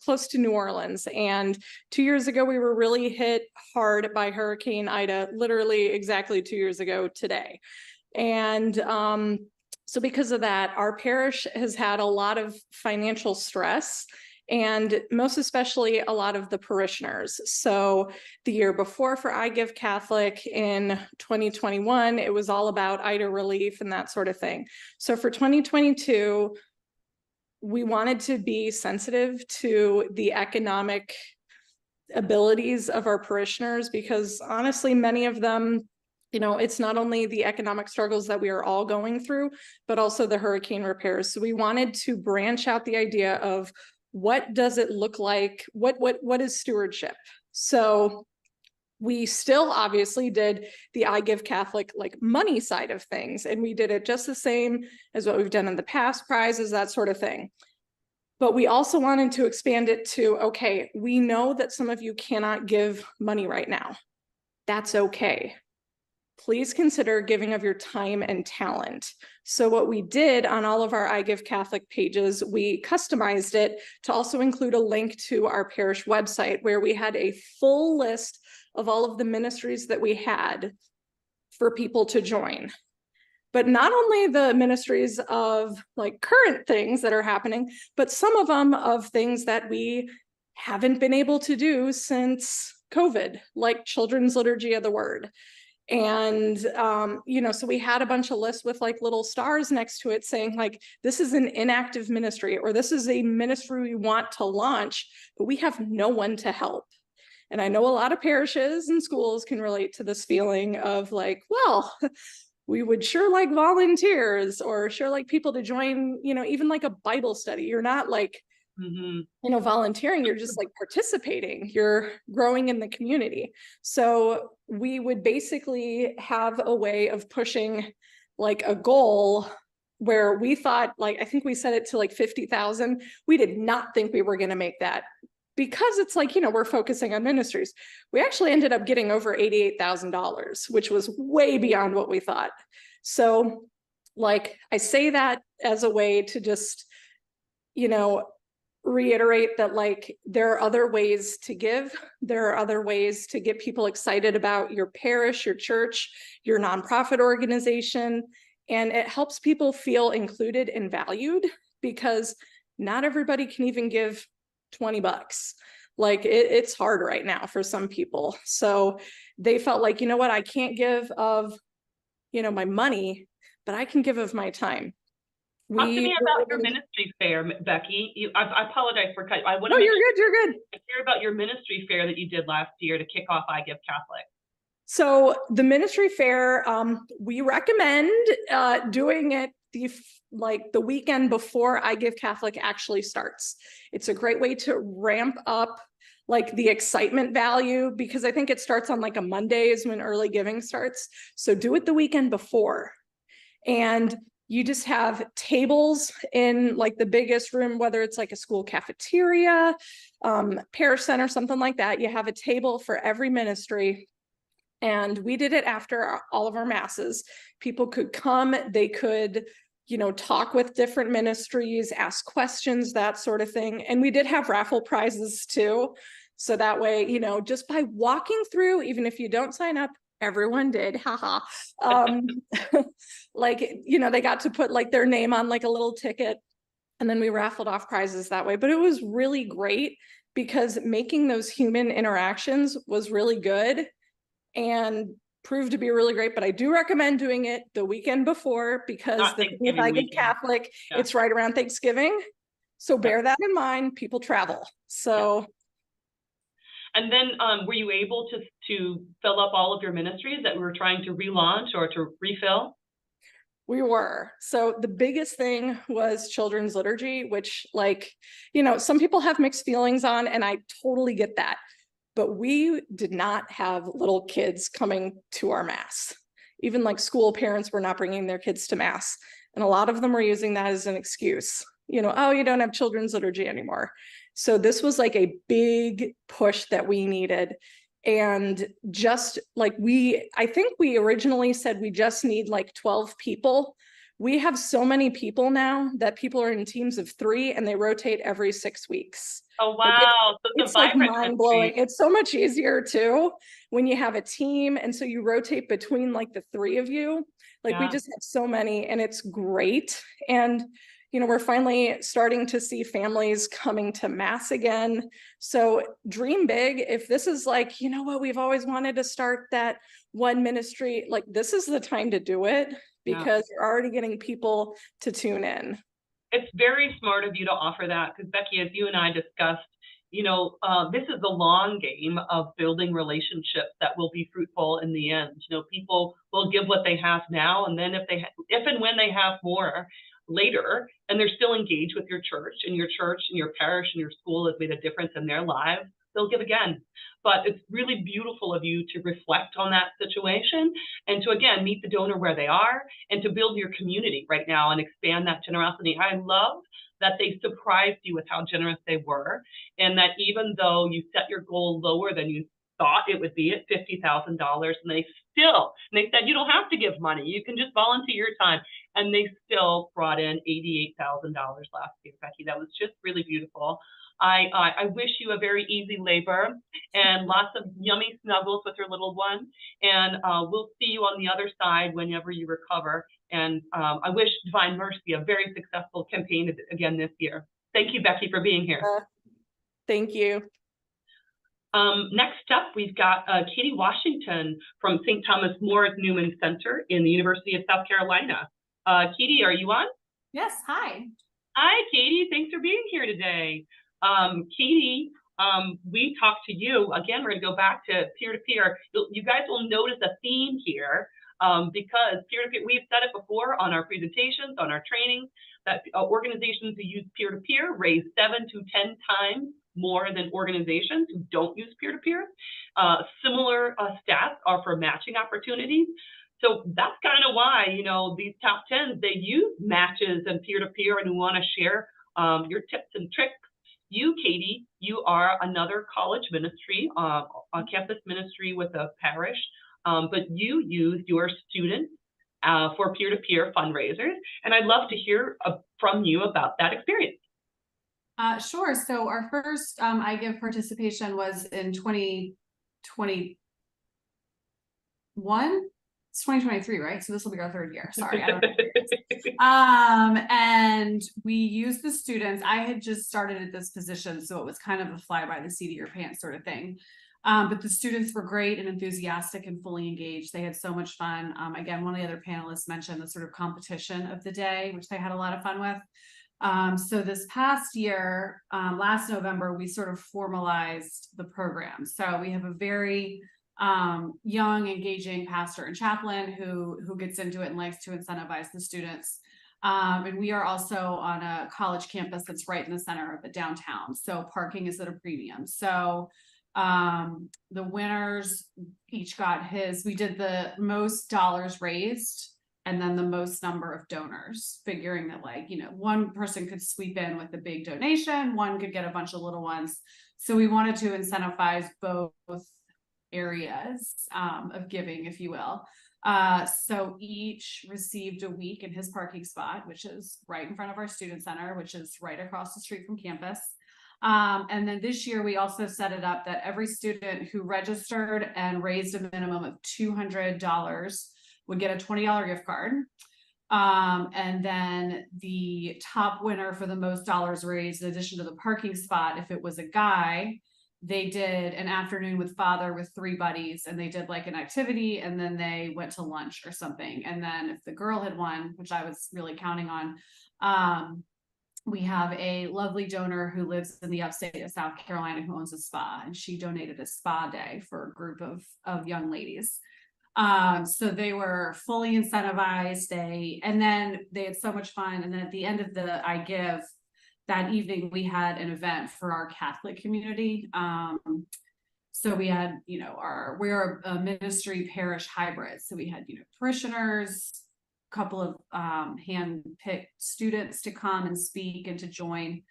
close to New Orleans. And 2 years ago, we were really hit hard by Hurricane Ida, literally exactly 2 years ago today. And so because of that, our parish has had a lot of financial stress, and most especially a lot of the parishioners. So the year before for iGiveCatholic in 2021, it was all about Ida relief and that sort of thing. So for 2022, we wanted to be sensitive to the economic abilities of our parishioners, because honestly, many of them, it's not only the economic struggles that we are all going through, but also the hurricane repairs. So we wanted to branch out the idea of, what does it look like? What is stewardship? So we still obviously did the iGiveCatholic money side of things, and we did it just the same as what we've done in the past, prizes, that sort of thing. But we also wanted to expand it to, okay, we know that some of you cannot give money right now. That's okay. Please consider giving of your time and talent. So what we did on all of our iGiveCatholic pages, we customized it to also include a link to our parish website, where we had a full list of all of the ministries that we had for people to join. But not only the ministries of current things that are happening, but some of them of things that we haven't been able to do since COVID, like Children's Liturgy of the Word. And, so we had a bunch of lists with little stars next to it saying this is an inactive ministry, or this is a ministry we want to launch, but we have no one to help. And I know a lot of parishes and schools can relate to this feeling of well, we would sure like volunteers, or sure like people to join, even a Bible study. You're not volunteering, you're just participating, you're growing in the community. So we would basically have a way of pushing a goal where we thought, I think we set it to 50,000. We did not think we were going to make that, because it's we're focusing on ministries. We actually ended up getting over $88,000, which was way beyond what we thought. So I say that as a way to just, reiterate that there are other ways to give. There are other ways to get people excited about your parish, your church, your nonprofit organization. And it helps people feel included and valued, because not everybody can even give $20. Like it's hard right now for some people. So they felt like, you know what, I can't give of, you know, my money, but I can give of my time. Talk to me about your ministry fair, Becky. I apologize for cutting. I want to. No, you're good. Hear about your ministry fair that you did last year to kick off iGiveCatholic. So the ministry fair, we recommend doing it the weekend before iGiveCatholic actually starts. It's a great way to ramp up like the excitement value, because I think it starts on like a Monday is when early giving starts. So do it the weekend before. And you just have tables in like the biggest room, whether it's like a school cafeteria, parish center, something like that. You have a table for every ministry. And we did it after all of our masses. People could come, they could, you know, talk with different ministries, ask questions, that sort of thing. And we did have raffle prizes too. So that way, you know, just by walking through, even if you don't sign up, everyone did, haha. Like, you know, they got to put like their name on like a little ticket, and then we raffled off prizes that way. But it was really great because making those human interactions was really good and proved to be really great. But I do recommend doing it the weekend before, because the iGiveCatholic, it's right around Thanksgiving. So bear that in mind, people travel. So. And then were you able to fill up all of your ministries that we were trying to relaunch or to refill? We were. So the biggest thing was children's liturgy, which, like, you know, some people have mixed feelings on, and I totally get that. But we did not have little kids coming to our mass. Even like school parents were not bringing their kids to mass. And a lot of them were using that as an excuse. You know, oh, you don't have children's liturgy anymore. So this was like a big push that we needed. And just like I think we originally said we just need like 12 people. We have so many people now that people are in teams of 3 and they rotate every 6 weeks. Oh, wow. It's like mind blowing. It's so much easier too when you have a team. And so you rotate between like the 3 of you. Like we just have so many, and it's great. And you know, we're finally starting to see families coming to mass again. So dream big. If this is like, you know what, we've always wanted to start that one ministry, like this is the time to do it, because you're already getting people to tune in. It's very smart of you to offer that, because Becky, as you and I discussed, you know, this is the long game of building relationships that will be fruitful in the end. You know, people will give what they have now, and then if and when they have more later, and they're still engaged with your church and your parish and your school has made a difference in their lives, they'll give again. But it's really beautiful of you to reflect on that situation and to, again, meet the donor where they are and to build your community right now and expand that generosity. I love that they surprised you with how generous they were, and that even though you set your goal lower than you thought it would be at $50,000, and they said, you don't have to give money, you can just volunteer your time. And they still brought in $88,000 last year, Becky. That was just really beautiful. I wish you a very easy labor and lots of yummy snuggles with your little one. And we'll see you on the other side whenever you recover. And I wish Divine Mercy a very successful campaign again this year. Thank you, Becky, for being here. Thank you. Next up, we've got Katie Washington from St. Thomas More Newman Center in the University of South Carolina. Katie, are you on? Yes, hi. Hi, Katie. Thanks for being here today. Katie, we talked to you. Again, we're going to go back to peer-to-peer. You guys will notice a theme here because peer-to-peer, we've said it before on our presentations, on our trainings, that organizations who use peer-to-peer raise 7 to 10 times more than organizations who don't use peer-to-peer. Similar stats are for matching opportunities. So that's kind of why, you know, these top 10s, they use matches and peer-to-peer, and we want to share your tips and tricks. You, Katie, you are another college ministry, on campus ministry with a parish, but you use your students for peer-to-peer fundraisers. And I'd love to hear from you about that experience. Sure. So our first iGive participation was in 2021. It's 2023, right? So this will be our third year. Sorry, I don't know. And we used the students. I had just started at this position, so it was kind of a fly by the seat of your pants sort of thing. But the students were great and enthusiastic and fully engaged. They had so much fun. Again, one of the other panelists mentioned the sort of competition of the day, which they had a lot of fun with. So this past year, last November, we sort of formalized the program. So we have a very young, engaging pastor and chaplain who gets into it and likes to incentivize the students. And we are also on a college campus that's right in the center of the downtown. So parking is at a premium. So the winners each got we did the most dollars raised and then the most number of donors, figuring that, like, you know, one person could sweep in with a big donation, one could get a bunch of little ones. So we wanted to incentivize both areas of giving, if you will. So each received a week in his parking spot, which is right in front of our student center, which is right across the street from campus. And then this year we also set it up that every student who registered and raised a minimum of $200 would get a $20 gift card. And then the top winner for the most dollars raised, in addition to the parking spot, if it was a guy, they did an afternoon with father with 3 buddies, and they did like an activity, and then they went to lunch or something. And then if the girl had won, which I was really counting on, we have a lovely donor who lives in the upstate of South Carolina who owns a spa, and she donated a spa day for a group of young ladies. So they were fully incentivized. And then they had so much fun. And then at the end of the iGive that evening, we had an event for our Catholic community. So we had, you know, we're a ministry parish hybrid. So we had, you know, parishioners, a couple of hand-picked students to come and speak and to join.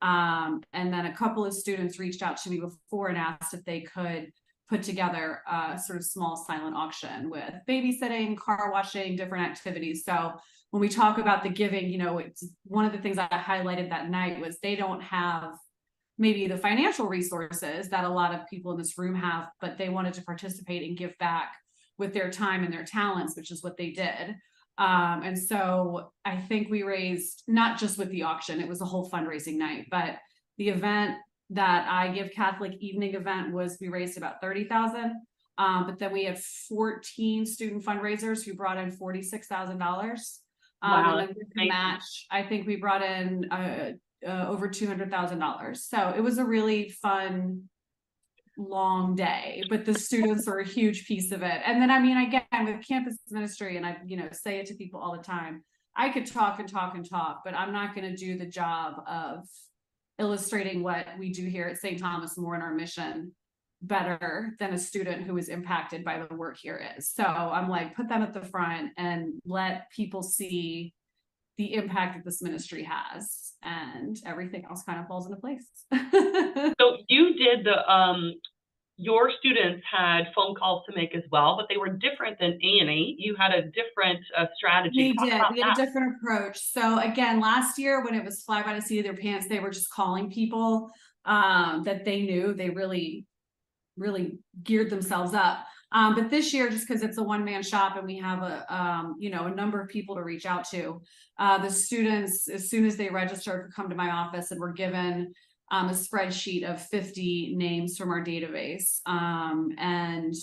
And then a couple of students reached out to me before and asked if they could put together a sort of small silent auction with babysitting, car washing, different activities. So when we talk about the giving, you know, it's one of the things I highlighted that night was they don't have maybe the financial resources that a lot of people in this room have, but they wanted to participate and give back with their time and their talents, which is what they did. And so I think we raised, not just with the auction, it was a whole fundraising night, but the event, that iGiveCatholic evening event, we raised about $30,000. But then we had 14 student fundraisers who brought in $46,000. Wow, and then with the match, I think we brought in over $200,000. So it was a really fun, long day, but the students are a huge piece of it. And then, I mean, again, with campus ministry, and I, you know, say it to people all the time, I could talk and talk and talk, but I'm not going to do the job of illustrating what we do here at St. Thomas More in our mission better than a student who is impacted by the work here is. So I'm like, put them at the front and let people see the impact that this ministry has, and everything else kind of falls into place. So you did your students had phone calls to make as well, but they were different than A&E. You had a different strategy. We had a different approach. So again, last year when it was fly by the seat of their pants, they were just calling people that they knew. They really geared themselves up. But this year, just because it's a one-man shop and we have a number of people to reach out to, the students, as soon as they register, could come to my office and were given a spreadsheet of 50 names from our database. And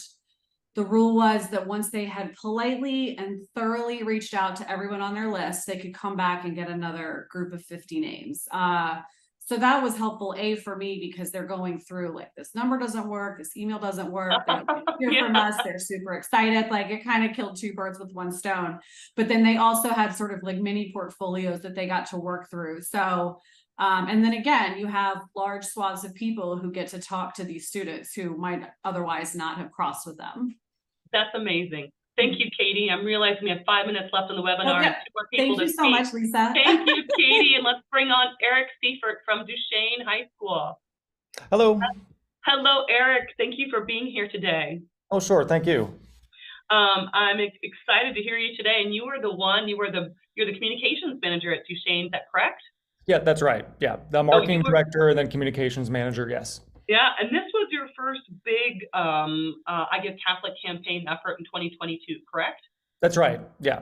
the rule was that once they had politely and thoroughly reached out to everyone on their list, they could come back and get another group of 50 names. So that was helpful, for me, because they're going through like, this number doesn't work, this email doesn't work, they don't hear from us, they're super excited. Like, it kind of killed 2 birds with 1 stone. But then they also had sort of like mini portfolios that they got to work through. So and then again, you have large swaths of people who get to talk to these students who might otherwise not have crossed with them. That's amazing. Thank you, Katie. I'm realizing we have 5 minutes left on the webinar. Thank you so much, Lisa. Thank you, Katie. And let's bring on Eric Seifert from Duchesne High School. Hello. Hello, Eric. Thank you for being here today. Oh, sure. Thank you. I'm excited to hear you today. And you're the communications manager at Duchesne. Is that correct? Yeah, that's right. Yeah, the marketing director and then communications manager. Yes. Yeah, and this was your first big iGiveCatholic campaign effort in 2022, correct? That's right. Yeah.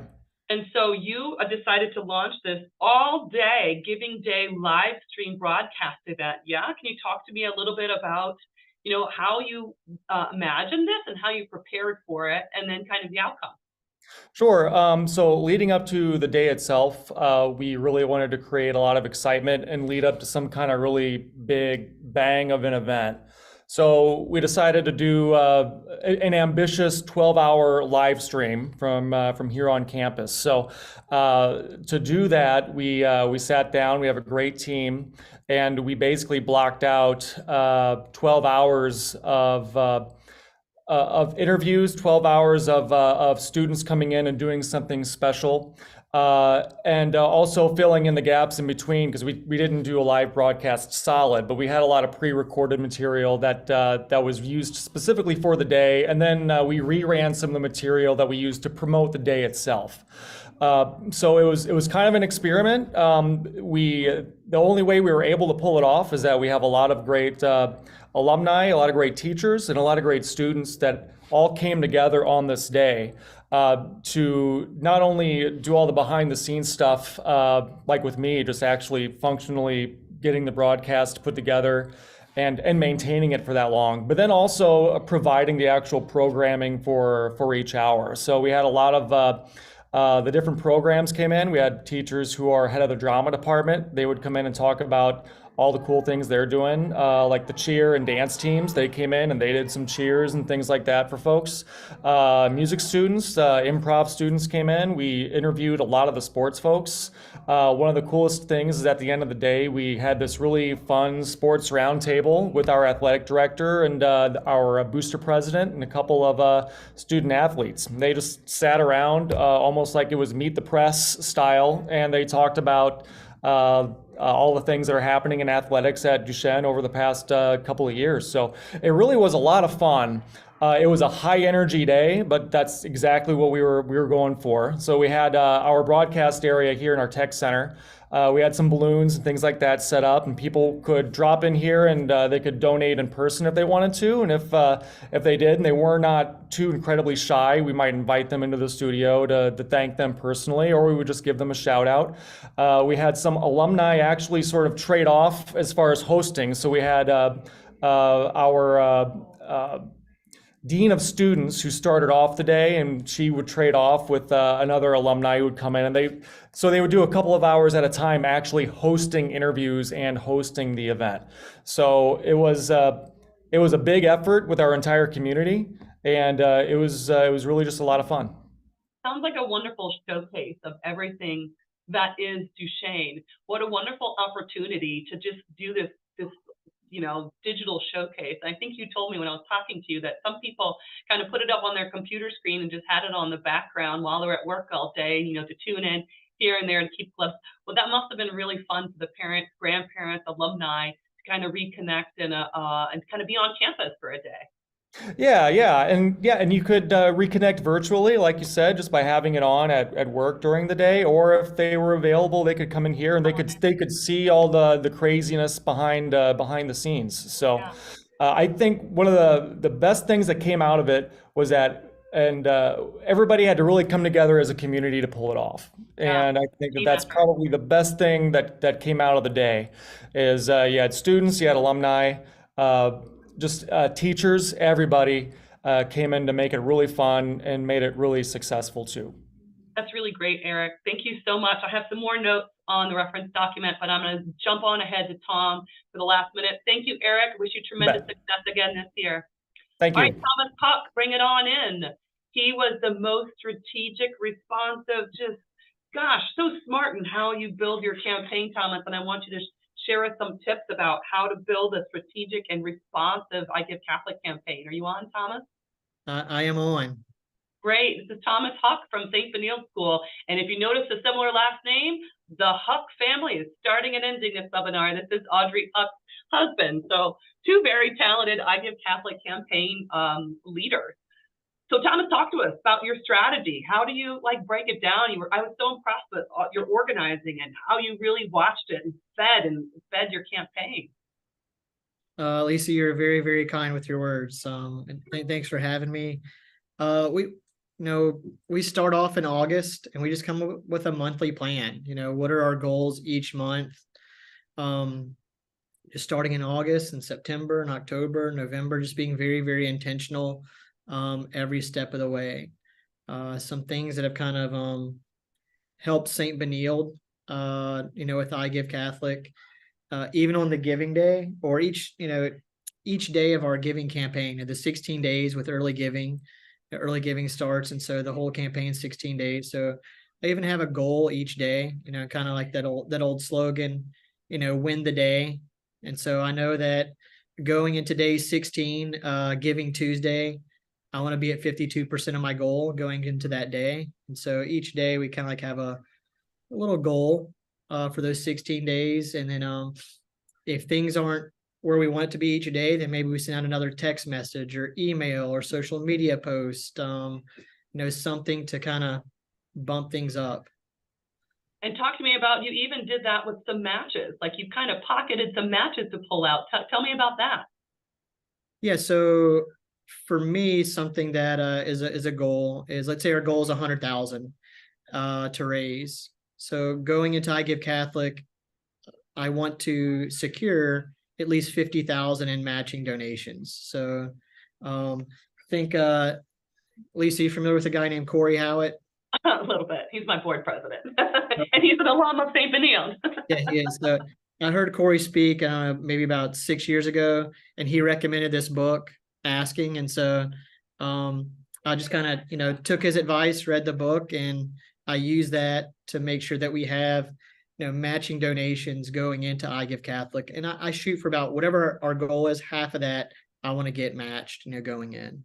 And so you decided to launch this all-day Giving Day live stream broadcast event. Yeah, can you talk to me a little bit about, how you imagined this and how you prepared for it, and then kind of the outcome? Sure. So leading up to the day itself, we really wanted to create a lot of excitement and lead up to some kind of really big bang of an event. So we decided to do an ambitious 12-hour live stream from here on campus. So to do that, we sat down. We have a great team, and we basically blocked out 12 hours of interviews, 12 hours of students coming in and doing something special, and also filling in the gaps in between, because we didn't do a live broadcast solid, but we had a lot of pre-recorded material that was used specifically for the day, and then we reran some of the material that we used to promote the day itself. So it was kind of an experiment. The only way we were able to pull it off is that we have a lot of great alumni, a lot of great teachers, and a lot of great students that all came together on this day to not only do all the behind the scenes stuff, like with me, just actually functionally getting the broadcast put together and maintaining it for that long, but then also providing the actual programming for each hour. So we had a lot of the different programs came in. We had teachers who are head of the drama department. They would come in and talk about all the cool things they're doing, like the cheer and dance teams. They came in and they did some cheers and things like that for folks. Music students, improv students came in. We interviewed a lot of the sports folks. One of the coolest things is at the end of the day, we had this really fun sports roundtable with our athletic director and our booster president and a couple of student athletes. They just sat around almost like it was Meet the Press style, and they talked about all the things that are happening in athletics at Duchesne over the past couple of years. So it really was a lot of fun. It was a high energy day, but that's exactly what we were going for. So we had our broadcast area here in our tech center. We had some balloons and things like that set up, and people could drop in here and they could donate in person if they wanted to. And if they did and they were not too incredibly shy, we might invite them into the studio to thank them personally, or we would just give them a shout out. We had some alumni actually sort of trade off as far as hosting. So we had our dean of students who started off the day, and she would trade off with another alumni who would come in, and they would do a couple of hours at a time actually hosting interviews and hosting the event. So it was a big effort with our entire community, and it was really just a lot of fun. Sounds like a wonderful showcase of everything that is Duchesne. What a wonderful opportunity to just do this digital showcase. I think you told me when I was talking to you that some people kind of put it up on their computer screen and just had it on the background while they're at work all day, to tune in here and there and keep close. Well, that must have been really fun for the parents, grandparents, alumni to kind of reconnect and kind of be on campus for a day. Yeah, and you could reconnect virtually, like you said, just by having it on at work during the day, or if they were available, they could come in here and they could see all the craziness behind the scenes. So yeah. I think one of the best things that came out of it was that, and everybody had to really come together as a community to pull it off. Yeah. And I think that's probably the best thing that came out of the day is you had students, you had alumni, just teachers, everybody came in to make it really fun and made it really successful too. That's really great, Eric. Thank you so much. I have some more notes on the reference document, but I'm going to jump on ahead to Tom for the last minute. Thank you, Eric. Wish you tremendous success again this year. Thank you. All right, Thomas Puck, bring it on in. He was the most strategic, responsive, just, gosh, so smart in how you build your campaign, Thomas, and I want you to share us some tips about how to build a strategic and responsive iGiveCatholic campaign. Are you on, Thomas? I am on. Great. This is Thomas Huck from St. Benilde School. And if you notice a similar last name, the Huck family is starting and ending this webinar. This is Audrey Huck's husband. So two very talented iGiveCatholic campaign leaders. So Thomas, talk to us about your strategy. How do you break it down? I was so impressed with your organizing and how you really watched it and fed your campaign. Lisa, you're very, very kind with your words. And thanks for having me. we start off in August and we just come up with a monthly plan. What are our goals each month? Just starting in August and September and October, November, just being very, very intentional every step of the way. Some things that have kind of helped St. Benilde, with iGiveCatholic, even on the giving day or each day of our giving campaign, the 16 days with early giving. Early giving starts, and so the whole campaign 16 days. So I even have a goal each day, kind of like that old slogan, win the day. And so I know that going into day 16, Giving Tuesday, I want to be at 52% of my goal going into that day. And so each day we kind of like have a little goal for those 16 days. And then if things aren't where we want it to be each day, then maybe we send out another text message or email or social media post, something to kind of bump things up. And talk to me about, you even did that with some matches, like you kind of pocketed some matches to pull out. Tell me about that. Yeah, so for me, something that is a goal is, let's say our goal is 100,000 to raise. So going into iGiveCatholic, I want to secure at least 50,000 in matching donations. So I think, Lisa, you familiar with a guy named Corey Howitt? A little bit. He's my board president. And he's an alum of St. Benilde. Yeah, he is. So I heard Corey speak maybe about 6 years ago, and he recommended this book, Asking. And so I just kind of, took his advice, read the book, and I use that to make sure that we have matching donations going into iGiveCatholic. And I shoot for about whatever our goal is, half of that I want to get matched, going in.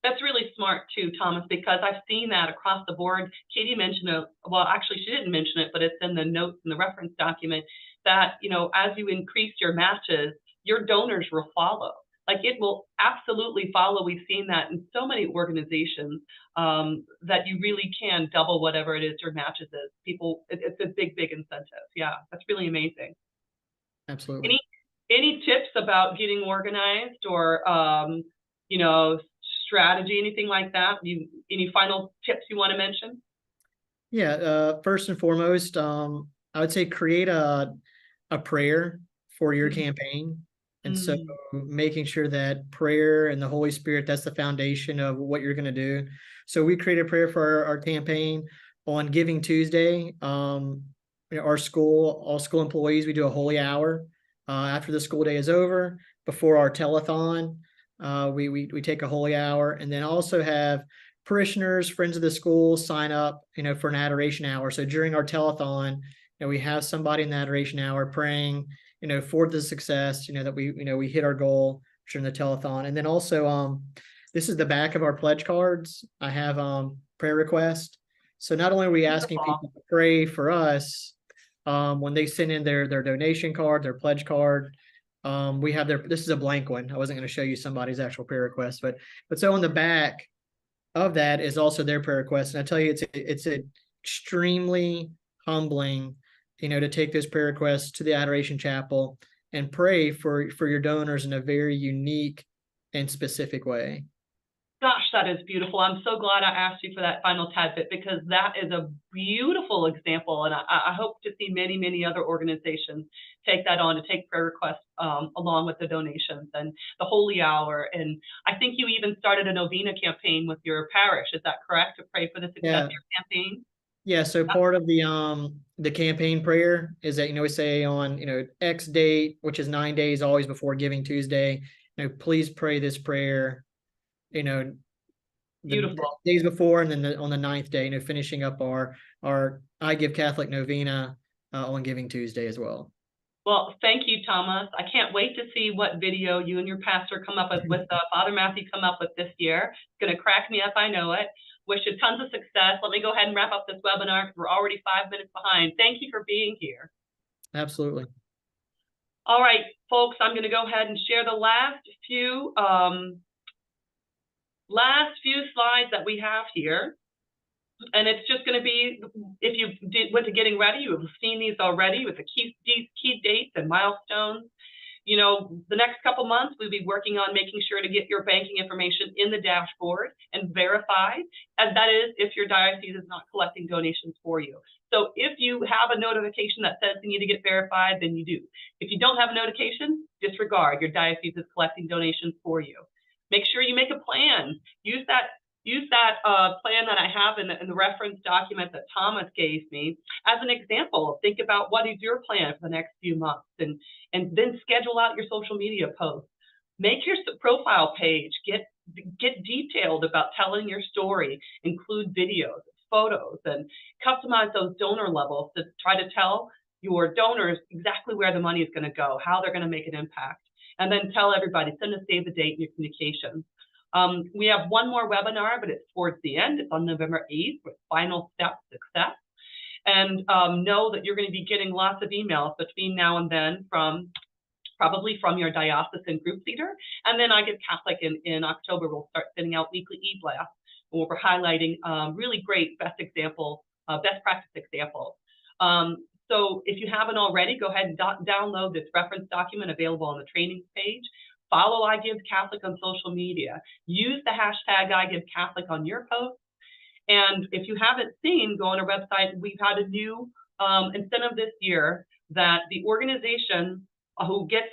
That's really smart too, Thomas, because I've seen that across the board. Katie mentioned well, actually she didn't mention it, but it's in the notes in the reference document that, as you increase your matches, your donors will follow. Like it will absolutely follow. We've seen that in so many organizations that you really can double whatever it is your matches is. It's a big, big incentive. Yeah, that's really amazing. Absolutely. Any tips about getting organized or, strategy, anything like that? Any final tips you want to mention? Yeah, first and foremost, I would say create a prayer for your campaign. And so making sure that prayer and the Holy Spirit, that's the foundation of what you're going to do. So we create a prayer for our campaign on Giving Tuesday. All school employees, we do a holy hour after the school day is over, before our telethon. We take a holy hour, and then also have parishioners, friends of the school sign up, for an adoration hour. So during our telethon, we have somebody in the adoration hour praying, for the success, that we hit our goal during the telethon. And then also, this is the back of our pledge cards. I have prayer request. So not only are we asking people to pray for us, when they send in their donation card, their pledge card, we have this is a blank one. I wasn't going to show you somebody's actual prayer request, but so on the back of that is also their prayer request. And I tell you, it's extremely humbling, to take those prayer requests to the Adoration Chapel and pray for your donors in a very unique and specific way. Gosh, that is beautiful. I'm so glad I asked you for that final tidbit, because that is a beautiful example. And I hope to see many, many other organizations take that on, to take prayer requests along with the donations and the holy hour. And I think you even started a novena campaign with your parish. Is that correct? To pray for the success of your campaign? Yeah, so part of the campaign prayer is that, we say on, X date, which is 9 days always before Giving Tuesday, please pray this prayer, Beautiful. Days before, and then on the 9th day, finishing up our iGiveCatholic novena on Giving Tuesday as well. Well, thank you, Thomas. I can't wait to see what video you and your pastor come up with Father Matthew come up with this year. It's going to crack me up, I know it. Wish you tons of success. Let me go ahead and wrap up this webinar because we're already 5 minutes behind. Thank you for being here. Absolutely. All right, folks, I'm going to go ahead and share the last few slides that we have here. And it's just going to be, if you went to Getting Ready, you have seen these already with the key dates and milestones. you know, the next couple months, we'll be working on making sure to get your banking information in the dashboard and verified, and that is if your diocese is not collecting donations for you. So if you have a notification that says you need to get verified, then you do. If you don't have a notification, disregard. Your diocese is collecting donations for you. Make sure you make a plan. Use that plan that I have in the reference document that Thomas gave me as an example. Think about what is your plan for the next few months, and then schedule out your social media posts. Make your profile page, get detailed about telling your story, include videos, photos, and customize those donor levels to try to tell your donors exactly where the money is going to go, how they're going to make an impact, and then tell everybody, send a save the date in your communications. We have one more webinar, but it's towards the end. It's on November 8th with Final Step Success. And know that you're going to be getting lots of emails between now and then probably from your diocesan group leader. And then iGiveCatholic in October, we'll start sending out weekly e-blasts where we're highlighting really great best practice examples. So if you haven't already, go ahead and download this reference document available on the training page. Follow iGiveCatholic on social media. Use the hashtag iGiveCatholic on your posts. And if you haven't seen, go on our website. We've had a new incentive this year that the organization who gets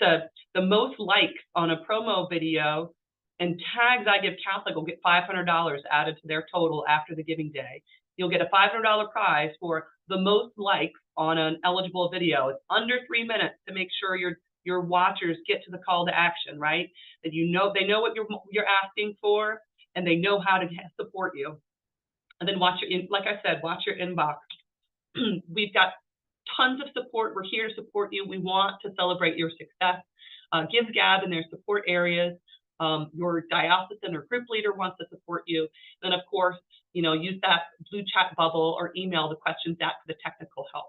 the most likes on a promo video and tags iGiveCatholic will get $500 added to their total after the giving day. You'll get a $500 prize for the most likes on an eligible video. It's under 3 minutes to make sure your watchers get to the call to action, right? That they know what you're asking for, and they know how to support you. And then like I said, watch your inbox. We've got tons of support. We're here to support you. We want to celebrate your success. Give Gab in their support areas. Your diocesan or group leader wants to support you. Then, of course, use that blue chat bubble or email the questions out for the technical help.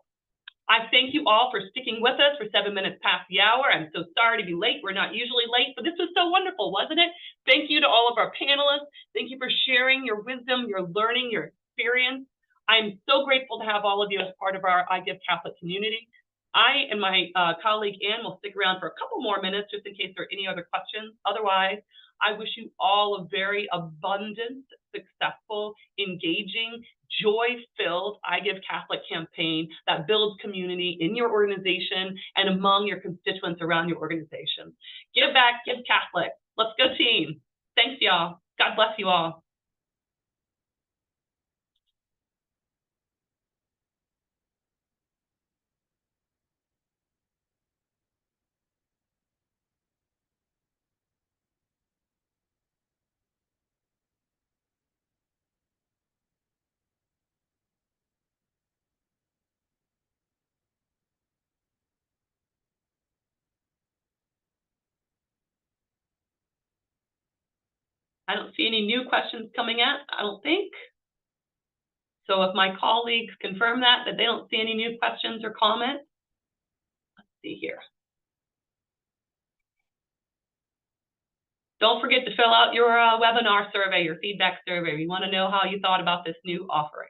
I thank you all for sticking with us for 7 minutes past the hour. I'm so sorry to be late. We're not usually late, but this was so wonderful, wasn't it? Thank you to all of our panelists. Thank you for sharing your wisdom, your learning, your experience. I'm so grateful to have all of you as part of our iGiveCatholic community. I and my colleague Ann will stick around for a couple more minutes just in case there are any other questions. Otherwise, I wish you all a very abundant, successful, engaging, joy-filled iGiveCatholic campaign that builds community in your organization and among your constituents around your organization. Give back, give Catholic. Let's go team. Thanks, y'all. God bless you all. I don't see any new questions coming in, I don't think. So if my colleagues confirm that they don't see any new questions or comments, let's see here. Don't forget to fill out your webinar survey, your feedback survey. We want to know how you thought about this new offering.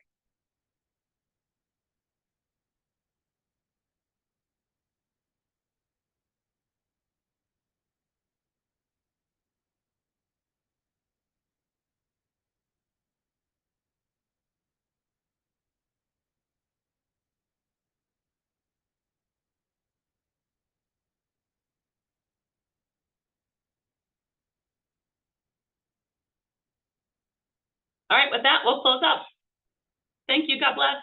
All right, with that, we'll close up. Thank you. God bless.